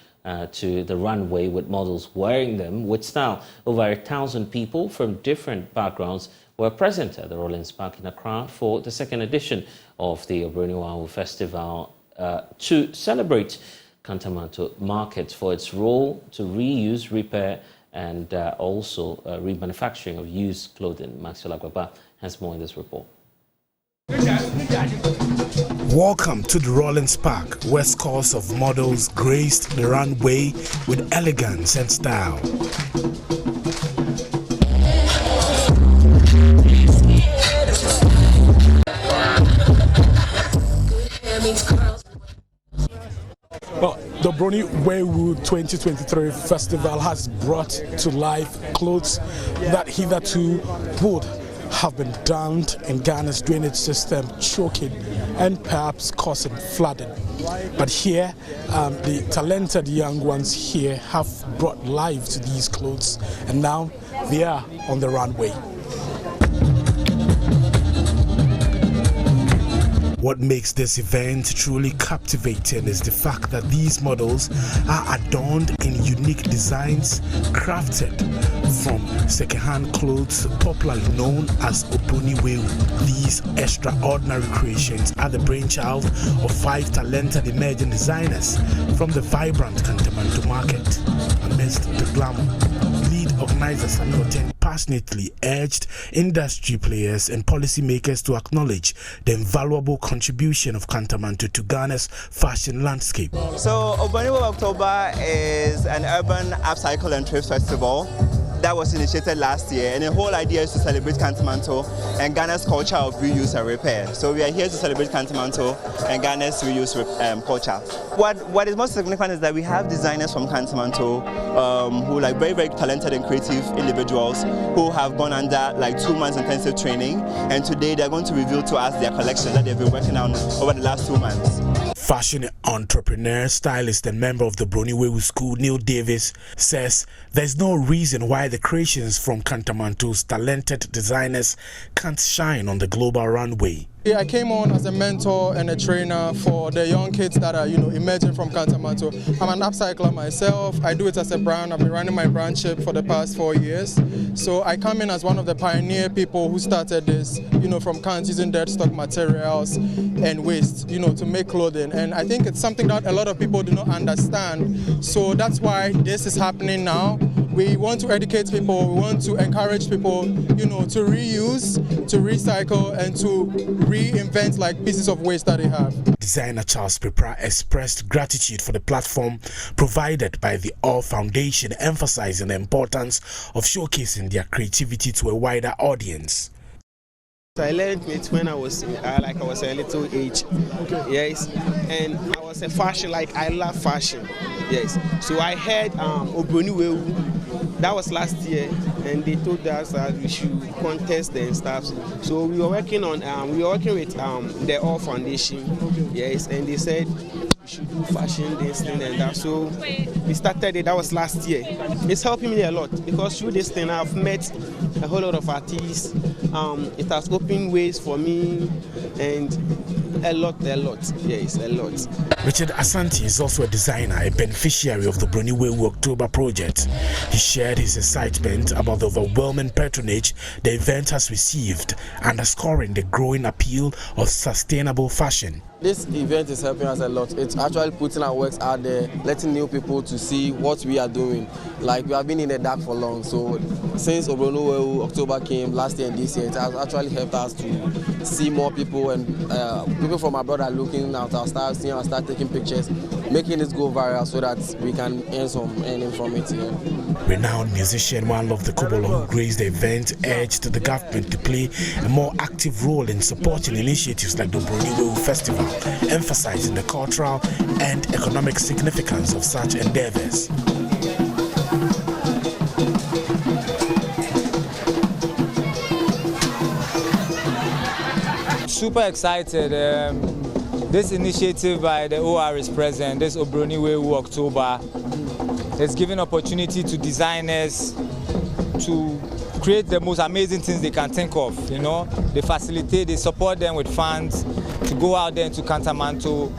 A: to the runway with models wearing them with style. Over 1,000 people from different backgrounds were present at the Rollins Park in Accra for the second edition of the Obroniwa Festival to celebrate Kantamanto market for its role to reuse, repair, and also remanufacturing of used clothing. Maxwell Agbagba has more in this report.
F: Welcome to the Rollins Park, where scores of models graced the runway with elegance and style.
H: Well, the Obroniwa 2023 festival has brought to life clothes that hitherto would have been donned in Ghana's drainage system, choking and perhaps causing flooding. But here, the talented young ones here have brought life to these clothes, and now they are on the runway.
F: What makes this event truly captivating is the fact that these models are adorned in unique designs crafted from second-hand clothes popularly known as Obroniwa. These extraordinary creations are the brainchild of 5 talented emerging designers from the vibrant Kantamanto market. Amidst the glamour, lead organizer Samuel Ten passionately urged industry players and policymakers to acknowledge the invaluable contribution of Kantamanto to Ghana's fashion landscape.
W: So Obroniwa October is an urban upcycle and thrift festival that was initiated last year, and the whole idea is to celebrate Kantamanto and Ghana's culture of reuse and repair. So we are here to celebrate Kantamanto and Ghana's reuse culture. What is most significant is that we have designers from Kantamanto who are very, very talented and creative individuals who have gone under 2 months intensive training, and today they're going to reveal to us their collections that they've been working on over the last 2 months.
F: Fashion entrepreneur, stylist, and member of the Obroniwa School, Neil Davis, says there's no reason why the creations from Kantamanto's talented designers can't shine on the global runway.
H: I came on as a mentor and a trainer for the young kids that are, emerging from Kantamanto. I'm an upcycler myself. I do it as a brand. I've been running my brand ship for the past 4 years. So I come in as one of the pioneer people who started this, from cans using dead stock materials and waste, to make clothing. And I think it's something that a lot of people do not understand. So that's why this is happening now. We want to educate people. We want to encourage people, to reuse, to recycle, and to reinvent pieces of waste that they have.
F: Designer Charles Prepra expressed gratitude for the platform provided by the OR Foundation, emphasizing the importance of showcasing their creativity to a wider audience.
X: I learned it when I was a little age, yes, and I was a fashion, I love fashion, yes. So I heard Obroniwa, that was last year, and they told us that we should contest and stuff. So we were working with the OR Foundation, yes, and they said we should do fashion, this thing and that. So we started it. That was last year. It's helping me a lot because through this thing I've met a whole lot of artists. It has opened ways for me, and a lot, yes, a lot.
F: Richard Asante is also a designer, a beneficiary of the Obroniwa October project. He shared his excitement about the overwhelming patronage the event has received, underscoring the growing appeal of sustainable fashion.
Y: This event is helping us a lot. It's actually putting our works out there, letting new people to see what we are doing. We have been in the dark for long, so since Obroniwa October came last year and this year, it has actually helped us to see more people, and people from abroad are looking at our start seeing our start taking pictures, making it go viral so that we can earn some earning from it here.
F: Renowned musician One Love the Kobolo, who graced the event, urged the government to play a more active role in supporting initiatives like the Obroniwa Festival, emphasizing the cultural and economic significance of such endeavors.
Z: Super excited. This initiative by the OR is present, this Obroniwa October.
B: It's giving opportunity to designers to create the most amazing things they can think of, you know. They facilitate, they support them with funds to go out there into Kantamanto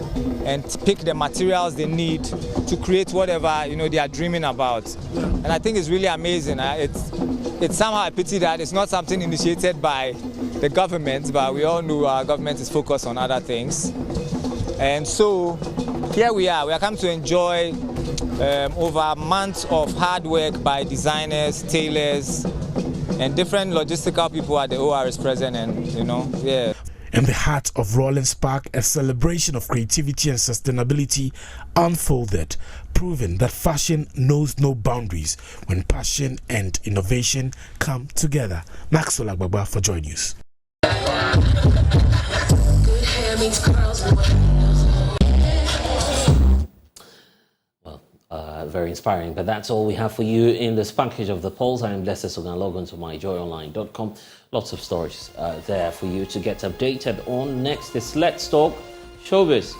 B: and pick the materials they need to create whatever, you know, they are dreaming about. And I think it's really amazing. It's somehow a pity that it's not something initiated by the government, but we all know our government is focused on other things. And so here we are come to enjoy over months of hard work by designers, tailors, and different logistical people at the ORS present, and you know, yeah.
F: In the heart of Rawlins Park, a celebration of creativity and sustainability unfolded, proving that fashion knows no boundaries when passion and innovation come together. Maxwell Agbagba for Joy News.
A: Very inspiring, but that's all we have for you in this package of the polls. I am Blessed Sogan. Log on to myjoyonline.com. Lots of stories there for you to get updated on. Next is Let's Talk Showbiz.